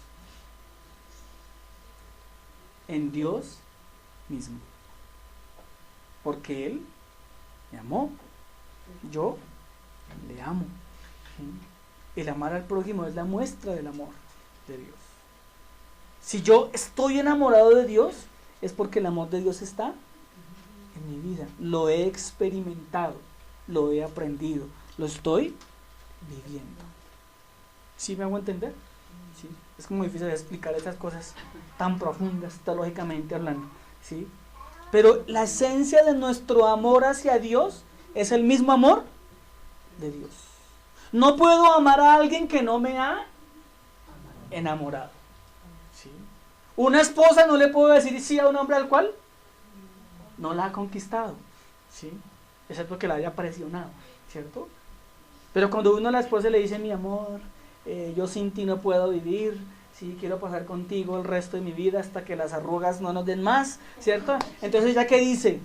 En Dios mismo. Porque Él me amó. Yo le amo. El amar al prójimo es la muestra del amor de Dios. Si yo estoy enamorado de Dios, es porque el amor de Dios está en mi vida. Lo he experimentado, lo he aprendido, lo estoy viviendo. ¿Sí me hago entender? ¿Sí? Es como difícil explicar estas cosas tan profundas, teológicamente hablando. ¿Sí? Pero la esencia de nuestro amor hacia Dios es el mismo amor de Dios. No puedo amar a alguien que no me ha enamorado. ¿Sí? Una esposa no le puedo decir sí a un hombre al cual no la ha conquistado. ¿Sí? Excepto que la haya presionado, ¿cierto? Pero cuando uno a la esposa le dice, mi amor, yo sin ti no puedo vivir, ¿sí? Quiero pasar contigo el resto de mi vida hasta que las arrugas no nos den más, ¿cierto? Entonces, ¿ya qué dice?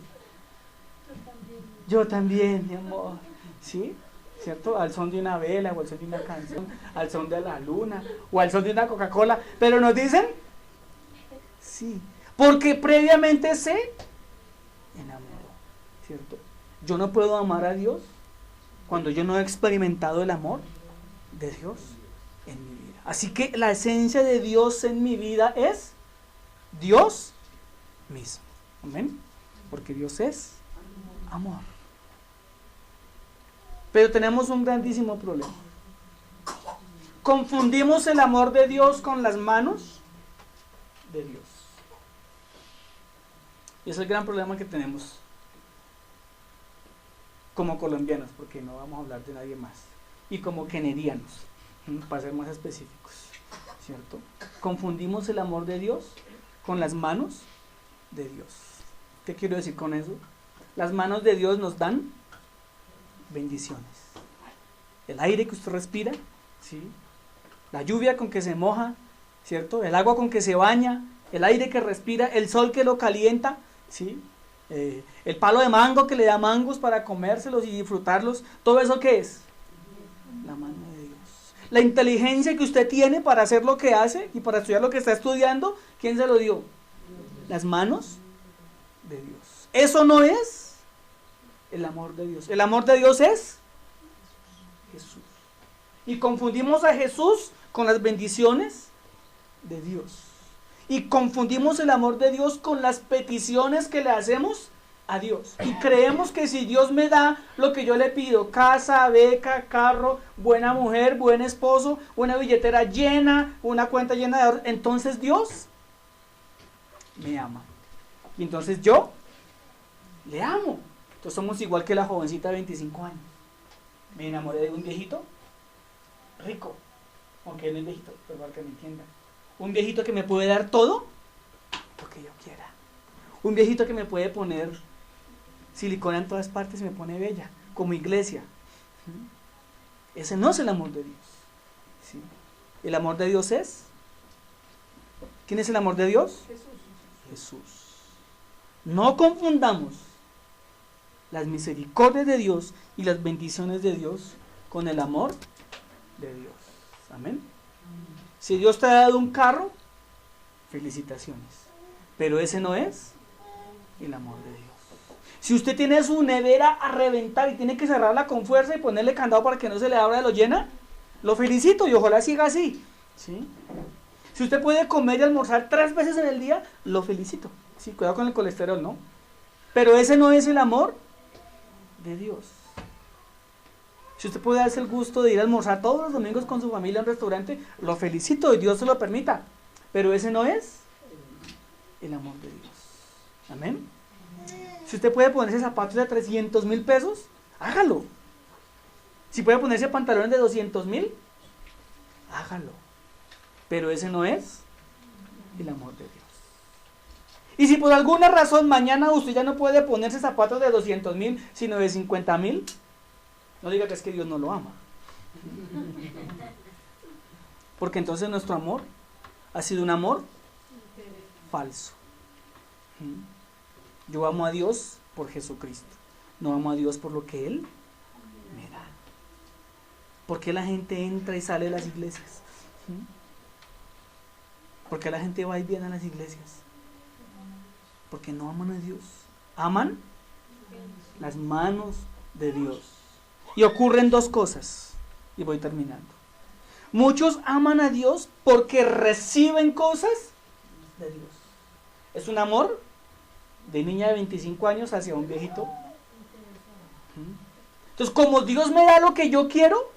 Yo también, mi amor, ¿sí? ¿Cierto? Al son de una vela, o al son de una canción, al son de la luna, o al son de una Coca-Cola, pero nos dicen, sí, porque previamente se enamoró, ¿cierto? Yo no puedo amar a Dios cuando yo no he experimentado el amor de Dios en mi vida. Así que la esencia de Dios en mi vida es Dios mismo. ¿Amén? Porque Dios es amor. Pero tenemos un grandísimo problema. Confundimos el amor de Dios con las manos de Dios. Y es el gran problema que tenemos como colombianos, porque no vamos a hablar de nadie más. Y como kennedianos, para ser más específicos, ¿cierto? Confundimos el amor de Dios con las manos de Dios. ¿Qué quiero decir con eso? Las manos de Dios nos dan bendiciones. El aire que usted respira, ¿sí? La lluvia con que se moja, ¿cierto? El agua con que se baña, el aire que respira, el sol que lo calienta, ¿sí? El palo de mango que le da mangos para comérselos y disfrutarlos, ¿todo eso qué es? La mano de Dios. La inteligencia que usted tiene para hacer lo que hace y para estudiar lo que está estudiando, ¿quién se lo dio? Las manos de Dios. Eso no es el amor de Dios. El amor de Dios es Jesús. Y confundimos a Jesús con las bendiciones de Dios. Y confundimos el amor de Dios con las peticiones que le hacemos a Dios. Y creemos que si Dios me da lo que yo le pido, casa, beca, carro, buena mujer, buen esposo, una billetera llena, una cuenta llena de ahorros, entonces Dios me ama. Y entonces yo le amo. Entonces somos igual que la jovencita de 25 años. Me enamoré de un viejito rico, aunque él no es viejito, pero para que me entiendan. Un viejito que me puede dar todo lo que yo quiera. Un viejito que me puede poner silicona en todas partes y me pone bella, como iglesia. Ese no es el amor de Dios. ¿Sí? El amor de Dios es... ¿Quién es el amor de Dios? Jesús. No confundamos las misericordias de Dios y las bendiciones de Dios con el amor de Dios. Amén. Si Dios te ha dado un carro, felicitaciones. Pero ese no es el amor de Dios. Si usted tiene su nevera a reventar y tiene que cerrarla con fuerza y ponerle candado para que no se le abra de lo llena, lo felicito y ojalá siga así. ¿Sí? Si usted puede comer y almorzar 3 veces en el día, lo felicito. Sí, cuidado con el colesterol, ¿no? Pero ese no es el amor de Dios. Si usted puede darse el gusto de ir a almorzar todos los domingos con su familia a un restaurante, lo felicito y Dios se lo permita. Pero ese no es el amor de Dios. Amén. Si usted puede ponerse zapatos de 300,000 pesos, hágalo. Si puede ponerse pantalones de 200,000, hágalo. Pero ese no es el amor de Dios. Y si por alguna razón mañana usted ya no puede ponerse zapatos de 200,000, sino de 50,000, no diga que es que Dios no lo ama. Porque entonces nuestro amor ha sido un amor falso. Yo amo a Dios por Jesucristo. No amo a Dios por lo que Él me da. ¿Por qué la gente entra y sale de las iglesias? ¿Por qué la gente va y viene a las iglesias? Porque no aman a Dios. Aman las manos de Dios. Y ocurren 2 cosas. Y voy terminando. Muchos aman a Dios porque reciben cosas de Dios. Es un amor de niña de 25 años hacia un viejito. Entonces, como Dios me da lo que yo quiero,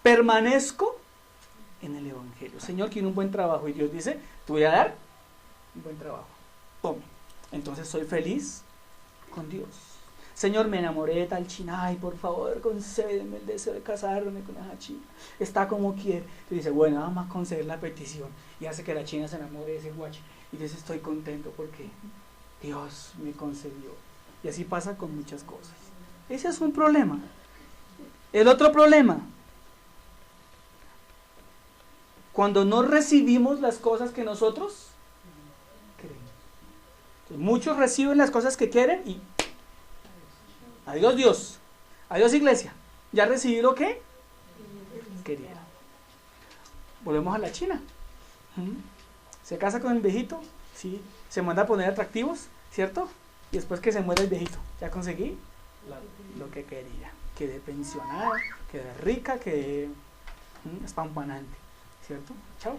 permanezco en el Evangelio. Señor, quiero un buen trabajo. Y Dios dice, te voy a dar un buen trabajo. Tome. Entonces soy feliz con Dios. Señor, me enamoré de tal china. Ay, por favor, concédeme el deseo de casarme con esa china. Está como quiere. Y dice, bueno, vamos a conceder la petición. Y hace que la china se enamore de ese guache. Y dice, estoy contento porque Dios me concedió. Y así pasa con muchas cosas. Ese es un problema. El otro problema, cuando no recibimos las cosas que nosotros queremos. Entonces, muchos reciben las cosas que quieren y adiós Dios, adiós iglesia, ya recibí lo que quería. Volvemos a la china. Se casa con el viejito, sí, se manda a poner atractivos, ¿cierto? Y después que se muere el viejito, ya conseguí lo que quería. Quedé pensionada, quedé rica, quedé espampanante, ¿cierto? Chao.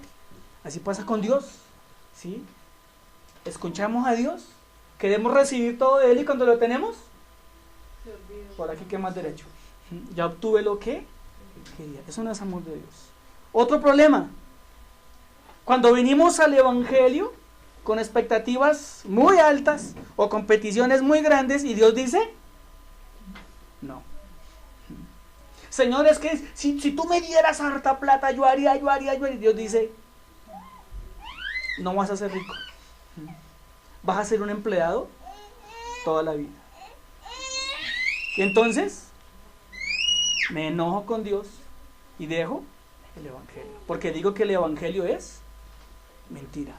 Así pasa con Dios, ¿sí? Escuchamos a Dios, queremos recibir todo de Él y cuando lo tenemos, por aquí que más derecho. Ya obtuve lo que quería. Eso no es amor de Dios. Otro problema, cuando venimos al Evangelio con expectativas muy altas o con peticiones muy grandes y Dios dice, no. Señor, es que si tú me dieras harta plata, yo haría. Y Dios dice, no vas a ser rico. Vas a ser un empleado toda la vida. Y entonces, me enojo con Dios y dejo el Evangelio. Porque digo que el Evangelio es mentira.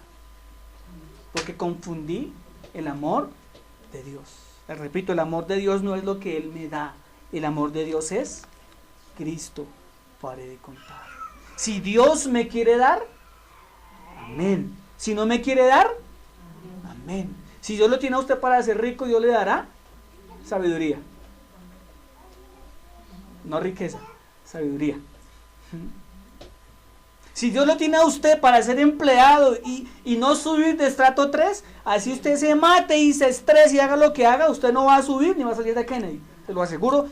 Porque confundí el amor de Dios. Les repito, el amor de Dios no es lo que Él me da. El amor de Dios es Cristo. Pare de contar. Si Dios me quiere dar, amén. Si no me quiere dar, amén. Si Dios lo tiene a usted para ser rico, Dios le dará sabiduría. No riqueza, sabiduría. Si Dios lo tiene a usted para ser empleado y no subir de estrato 3, así usted se mate y se estrese y haga lo que haga, usted no va a subir ni va a salir de Kennedy. Te lo aseguro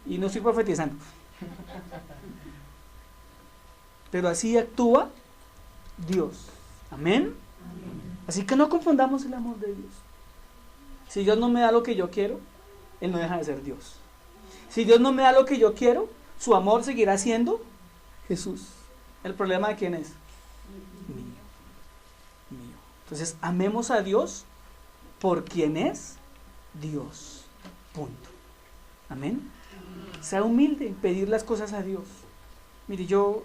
y no estoy profetizando. Pero así actúa Dios. Amén. Así que no confundamos el amor de Dios. Si Dios no me da lo que yo quiero, Él no deja de ser Dios. Si Dios no me da lo que yo quiero, su amor seguirá siendo Jesús. ¿El problema de quién es? Mío. Entonces, amemos a Dios por quien es Dios. Punto. Amén. Sea humilde en pedir las cosas a Dios. Mire, yo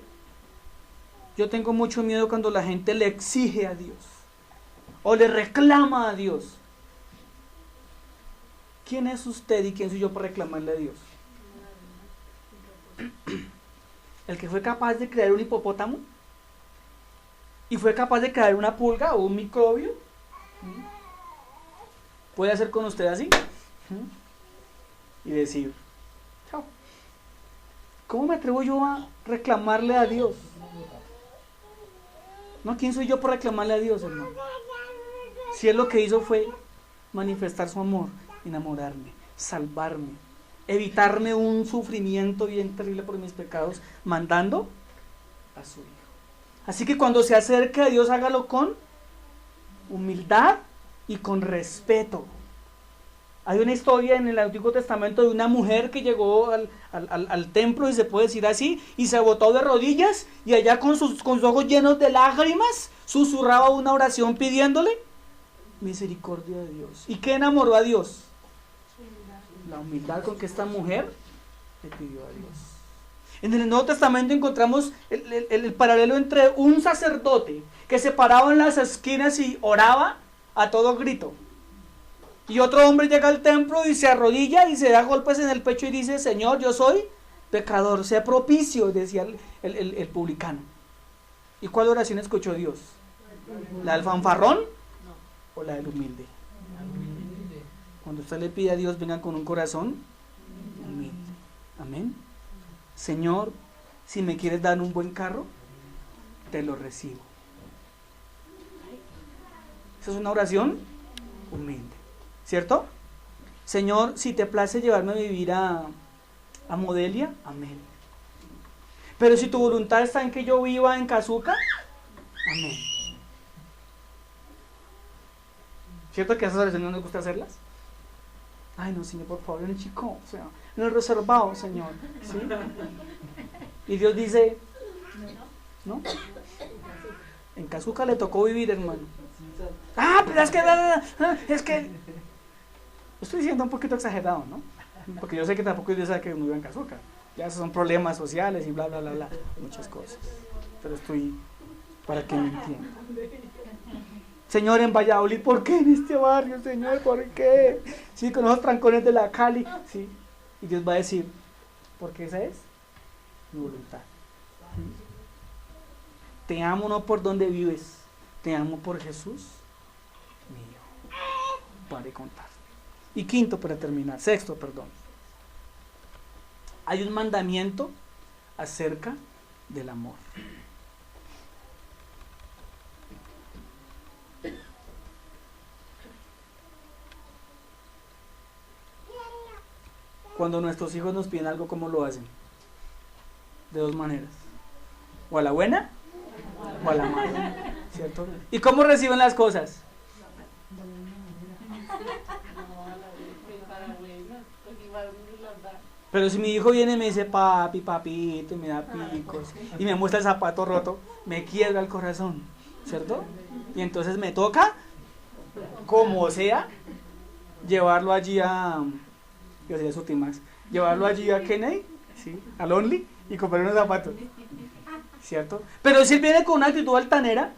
tengo mucho miedo cuando la gente le exige a Dios o le reclama a Dios. ¿Quién es usted y quién soy yo para reclamarle a Dios? El que fue capaz de crear un hipopótamo y fue capaz de crear una pulga o un microbio, puede hacer con usted así y decir, chao. ¿Cómo me atrevo yo a reclamarle a Dios? No, ¿quién soy yo para reclamarle a Dios, hermano? Si Él lo que hizo fue manifestar su amor, enamorarme, salvarme, evitarme un sufrimiento bien terrible por mis pecados, mandando a su Hijo. Así que cuando se acerque a Dios, hágalo con humildad y con respeto. Hay una historia en el Antiguo Testamento de una mujer que llegó al templo, y se puede decir así, y se botó de rodillas, y allá con sus ojos llenos de lágrimas, susurraba una oración pidiéndole misericordia de Dios. ¿Y qué enamoró a Dios? La humildad con que esta mujer le pidió a Dios. En el Nuevo Testamento encontramos el paralelo entre un sacerdote que se paraba en las esquinas y oraba a todo grito, y otro hombre llega al templo y se arrodilla y se da golpes en el pecho y dice: Señor, yo soy pecador, sé propicio, decía el publicano. ¿Y cuál oración escuchó Dios? ¿La del fanfarrón o la del humilde? Cuando usted le pide a Dios, venga con un corazón humilde. Amén. Señor, si me quieres dar un buen carro, te lo recibo. Esa es una oración humilde, ¿cierto? Señor, si te place llevarme a vivir a Modelia, amén. Pero si tu voluntad está en que yo viva en Cazuca, amén. ¿Cierto que esas oraciones no nos gusta hacerlas? Ay, no, Señor, por favor, en el chico, o sea, en el reservado, Señor, ¿sí? Y Dios dice, ¿no? En Cazuca le tocó vivir, hermano. Pero es que estoy diciendo un poquito exagerado, ¿no? Porque yo sé que tampoco Dios sabe que uno vive en Cazuca. Ya esos son problemas sociales y bla, bla, bla, bla, muchas cosas. Pero estoy para que me entiendan. Señor, en Valladolid, ¿por qué en este barrio, Señor? ¿Por qué? Sí, con los trancones de la Cali, sí. Y Dios va a decir, porque esa es mi voluntad. Te amo no por donde vives, te amo por Jesús mío. Para contar. Y sexto, perdón. Hay un mandamiento acerca del amor. Cuando nuestros hijos nos piden algo, ¿cómo lo hacen? De dos maneras. O a la buena o a la mala, ¿cierto? ¿Y cómo reciben las cosas? Pero si mi hijo viene y me dice papi, papito, y me da picos, y me muestra el zapato roto, me quiebra el corazón, ¿cierto? Y entonces me toca, como sea, llevarlo allí yo sería Sutimax, llevarlo allí a Kennedy, ¿sí? Al Only, y comprar unos zapatos, ¿cierto? Pero si él viene con una actitud altanera,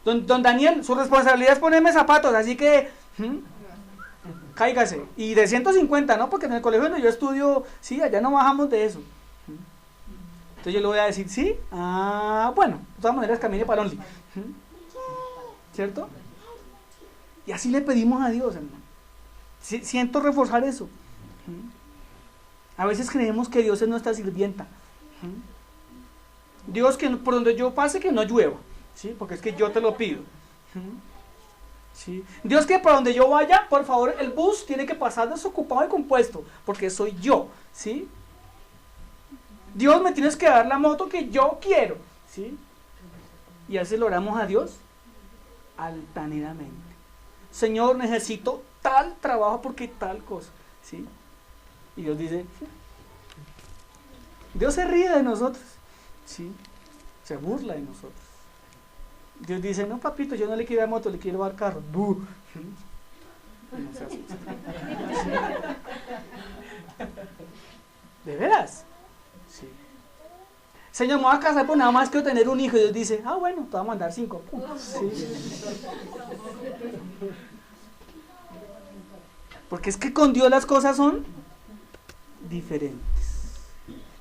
Don Daniel, su responsabilidad es ponerme zapatos, así que cáigase. Y de 150, ¿no? Porque en el colegio donde yo estudio, sí, allá no bajamos de eso. Entonces yo le voy a decir, ¿sí? Ah, bueno, de todas maneras camine para Only. ¿Cierto? Y así le pedimos a Dios, hermano. Siento reforzar eso. A veces creemos que Dios es nuestra sirvienta. Dios, que por donde yo pase que no llueva, ¿sí? Porque es que yo te lo pido. ¿Sí? Dios, que por donde yo vaya, por favor, el bus tiene que pasar desocupado y compuesto, porque soy yo, ¿sí? Dios, me tienes que dar la moto que yo quiero, ¿sí? Y así lo oramos a Dios altaneramente. Señor, necesito tal trabajo porque tal cosa, ¿sí? Y Dios dice, Dios se ríe de nosotros, ¿sí? Se burla de nosotros. Dios dice, no, papito, yo no le quiero dar moto, le quiero dar carro. ¡Buh! No se asusta. ¿De veras? Sí. Señor, me voy a casar, pues nada más quiero tener un hijo. Y Dios dice, ah, bueno, te voy a mandar 5. Sí. Porque es que con Dios las cosas son diferentes.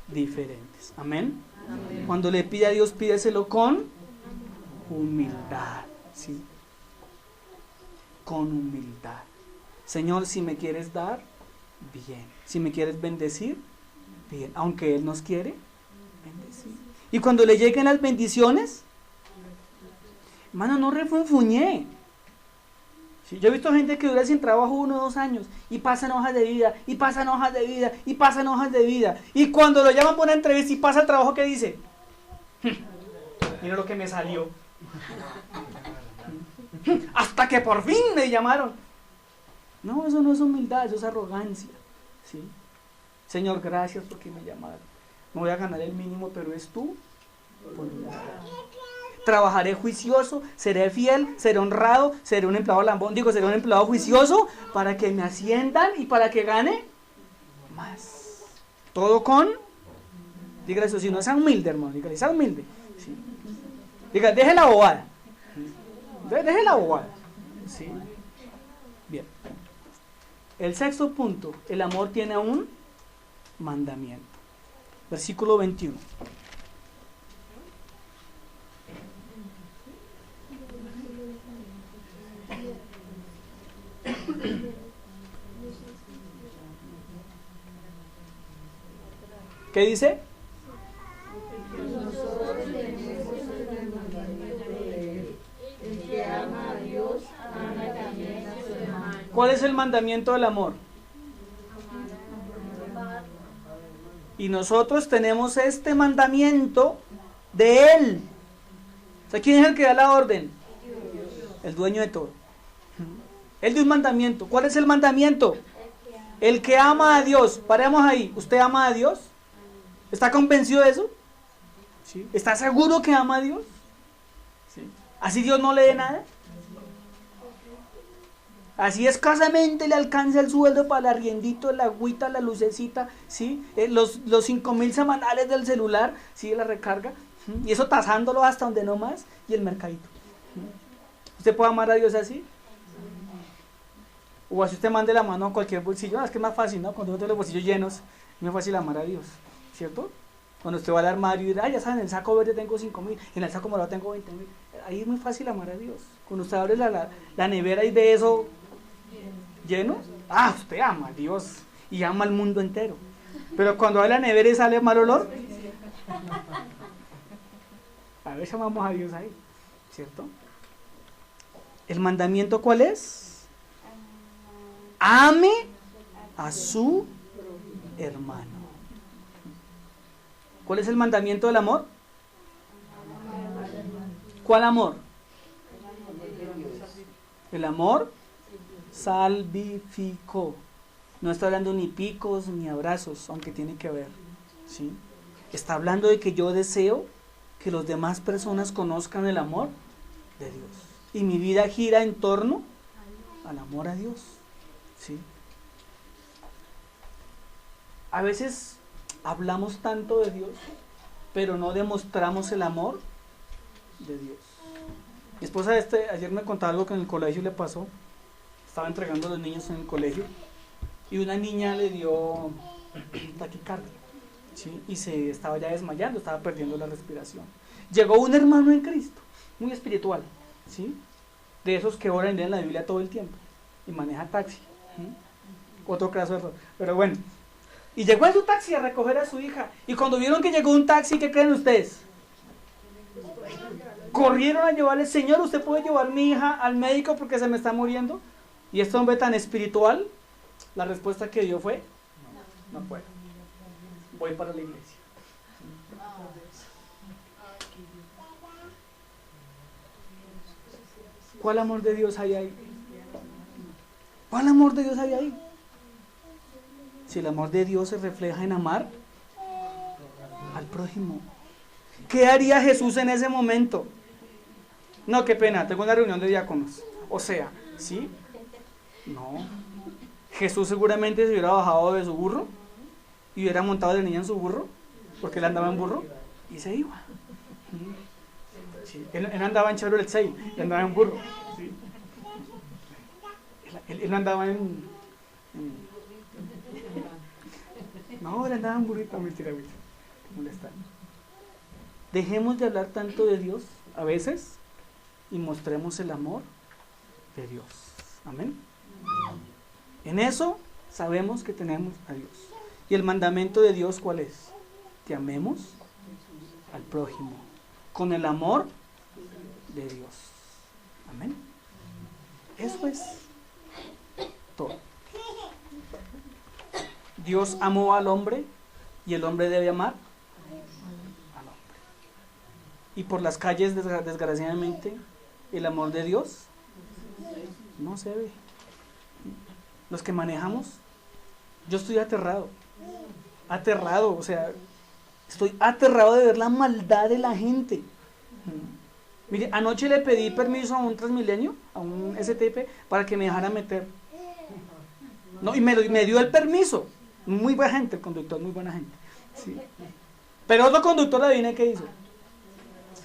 Diferentes. ¿Amén? Amén. Cuando le pide a Dios, pídeselo con humildad. ¿Sí? Con humildad. Señor, si me quieres dar, bien. Si me quieres bendecir, bien. Aunque Él nos quiere bendecir. Y cuando le lleguen las bendiciones, hermano, no refunfuñé. ¿Sí? Yo he visto gente que dura sin trabajo 1 o 2 años y pasan hojas de vida, y pasan hojas de vida, y pasan hojas de vida. Y cuando lo llaman por una entrevista y pasa el trabajo, ¿qué dice? Mira lo que me salió. Hasta que por fin me llamaron. No, eso no es humildad, eso es arrogancia. ¿Sí? Señor, gracias porque me llamaron. Me voy a ganar el mínimo, pero es tú. Trabajaré juicioso, seré fiel, seré honrado, seré un empleado lambón, seré un empleado juicioso para que me asciendan y para que gane más. Todo con, diga eso, si no sea humilde, hermano, diga, sea humilde. ¿Sí? Diga, deje la bobada. Deje la bobada. ¿Sí? Bien. El sexto punto, el amor tiene un mandamiento. Versículo 21. ¿Qué dice? ¿Cuál es el mandamiento del amor? Y nosotros tenemos este mandamiento de Él. O sea, ¿quién es el que da la orden? El dueño de todo. Él dio un mandamiento. ¿Cuál es el mandamiento? El que ama a Dios. Paremos ahí. ¿Usted ama a Dios? ¿Está convencido de eso? ¿Sí? ¿Está seguro que ama a Dios? ¿Sí? ¿Así Dios no le dé nada? Así escasamente le alcanza el sueldo para el arriendito, la agüita, la lucecita, ¿sí? Los 5,000 semanales del celular, ¿sí? La recarga, y eso tasándolo hasta donde no más, y el mercadito. ¿Usted puede amar a Dios así? O así usted mande la mano a cualquier bolsillo. Es que es más fácil, ¿no? Cuando uno tiene los bolsillos llenos, es más fácil amar a Dios, ¿cierto? Cuando usted va al armario y dice, ya saben, en el saco verde tengo 5,000, en el saco morado tengo 20,000. Ahí es muy fácil amar a Dios. Cuando usted abre la nevera y ve eso lleno, usted ama a Dios y ama al mundo entero. Pero cuando abre la nevera y sale mal olor, a veces amamos a Dios ahí, ¿cierto? ¿El mandamiento cuál es? Ame a su hermano. ¿Cuál es el mandamiento del amor? ¿Cuál amor? El amor salvificó. No está hablando ni picos ni abrazos, aunque tiene que ver, ¿sí? Está hablando de que yo deseo que las demás personas conozcan el amor de Dios. Y mi vida gira en torno al amor a Dios, ¿sí? A veces hablamos tanto de Dios, pero no demostramos el amor de Dios. Mi esposa ayer me contaba algo que en el colegio le pasó. Estaba entregando a los niños en el colegio y una niña le dio taquicardia, ¿sí? Y se estaba ya desmayando, estaba perdiendo la respiración. Llegó un hermano en Cristo, muy espiritual, ¿sí? De esos que oran y leen la Biblia todo el tiempo y maneja taxi, ¿sí? Otro caso error, pero bueno. Y llegó en su taxi a recoger a su hija. Y cuando vieron que llegó un taxi, ¿qué creen ustedes? Corrieron a llevarle: Señor, ¿usted puede llevar a mi hija al médico porque se me está muriendo? Y este hombre tan espiritual, la respuesta que dio fue: no puedo, voy para la iglesia. ¿Cuál amor de Dios hay ahí? ¿Cuál amor de Dios hay ahí? Si el amor de Dios se refleja en amar al prójimo. ¿Qué haría Jesús en ese momento? No, qué pena, tengo una reunión de diáconos. O sea, ¿sí? No. Jesús seguramente se hubiera bajado de su burro y hubiera montado a la niña en su burro, porque él andaba en burro, y se iba. Sí. Él andaba en Chevrolet Sail, él andaba en burro. Sí. Él andaba en... No, él andaba en burrito, mentira, molestar. Dejemos de hablar tanto de Dios a veces y mostremos el amor de Dios. Amén. En eso sabemos que tenemos a Dios. ¿Y el mandamiento de Dios cuál es? Que amemos al prójimo con el amor de Dios. Amén. Eso es todo. Dios amó al hombre y el hombre debe amar al hombre. Y por las calles, desgraciadamente, el amor de Dios no se ve. Los que manejamos, yo estoy aterrado, o sea, estoy aterrado de ver la maldad de la gente. Mire, anoche le pedí permiso a un Transmilenio, a un STP, para que me dejara meter. No, y me dio el permiso. Muy buena gente el conductor, muy buena gente. Sí. Pero otro conductor, adivine qué hizo.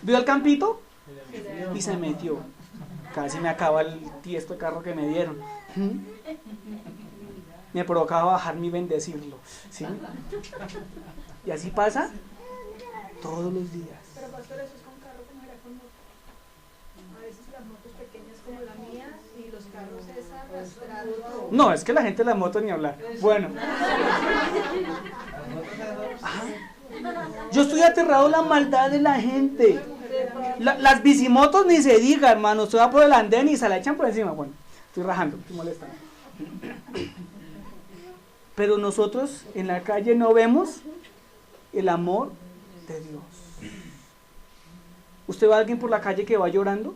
Vio el campito y se metió. Casi me acaba el tiesto carro que me dieron. Me provocaba bajarme y bendecirlo. ¿Sí? Y así pasa todos los días. Pero pastor, eso es con carro como era con moto. A veces las motos pequeñas como la mía y los carros es arrastrado. No, es que la gente de la moto ni hablar. Bueno. Yo estoy aterrado de la maldad de la gente. Las bicimotos ni se diga, hermano. Usted va por el andén y se la echan por encima. Bueno, estoy rajando, estoy molestando. Pero nosotros en la calle no vemos el amor de Dios. ¿Usted ve a alguien por la calle que va llorando?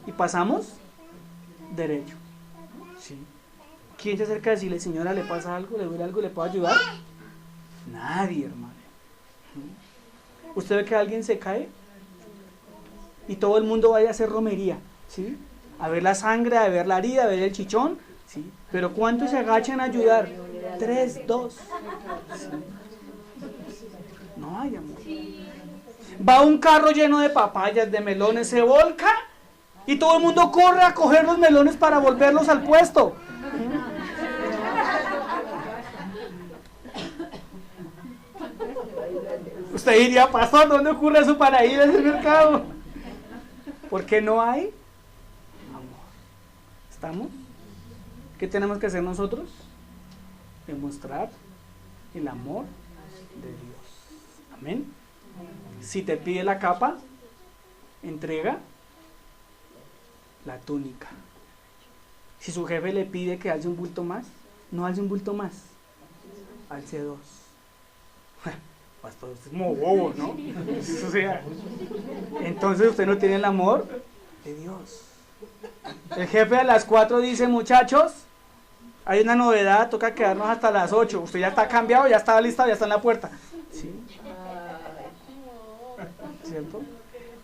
Y pasamos derecho. ¿Sí? ¿Quién se acerca a decirle: señora, le pasa algo, le duele algo, le puedo ayudar? Nadie, hermano. Usted ve que alguien se cae y todo el mundo vaya a hacer romería, ¿sí? A ver la sangre, a ver la herida, a ver el chichón, ¿sí? Pero ¿cuántos se agachan a ayudar? 3, 2. ¿Sí? No hay amor. Va un carro lleno de papayas, de melones, se volca y todo el mundo corre a coger los melones para volverlos al puesto. Usted diría: pastor, ¿dónde ocurre eso para ir a ese mercado? Porque no hay amor. ¿Estamos? ¿Qué tenemos que hacer nosotros? Demostrar el amor de Dios. Amén. Si te pide la capa, entrega la túnica. Si su jefe le pide que alce un bulto más, no alce un bulto más, alce 2. Pastor, usted es como bobo, ¿no? O sea, entonces usted no tiene el amor de Dios. El jefe a las 4 dice: muchachos, hay una novedad, toca quedarnos hasta las 8. Usted ya está cambiado, ya está listo, ya está en la puerta. ¿Sí? ¿Cierto?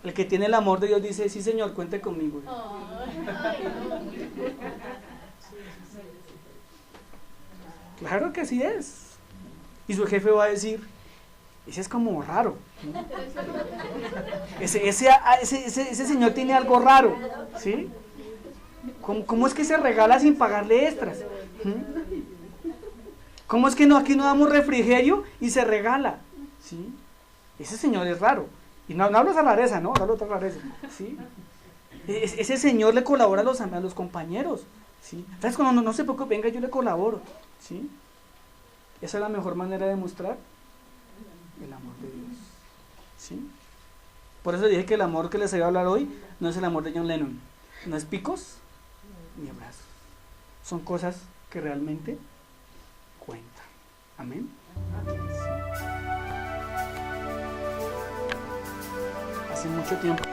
El que tiene el amor de Dios dice: sí, señor, cuente conmigo. Claro que sí es. Y su jefe va a decir: Ese es como raro. Ese señor tiene algo raro, ¿sí? ¿Cómo es que se regala sin pagarle extras? ¿Cómo es que aquí no damos refrigerio y se regala? ¿Sí? Ese señor es raro. Y no hablo de rareza, ¿no? No hablo de rareza, ¿sí? Ese señor le colabora a los compañeros, ¿sí? ¿Sabes? Cuando no se preocupe, venga, yo le colaboro, ¿sí? Esa es la mejor manera de mostrar el amor de Dios, ¿sí? Por eso dije que el amor que les voy a hablar hoy no es el amor de John Lennon, no es picos ni abrazos, son cosas que realmente cuentan. Amén. Sí. Hace mucho tiempo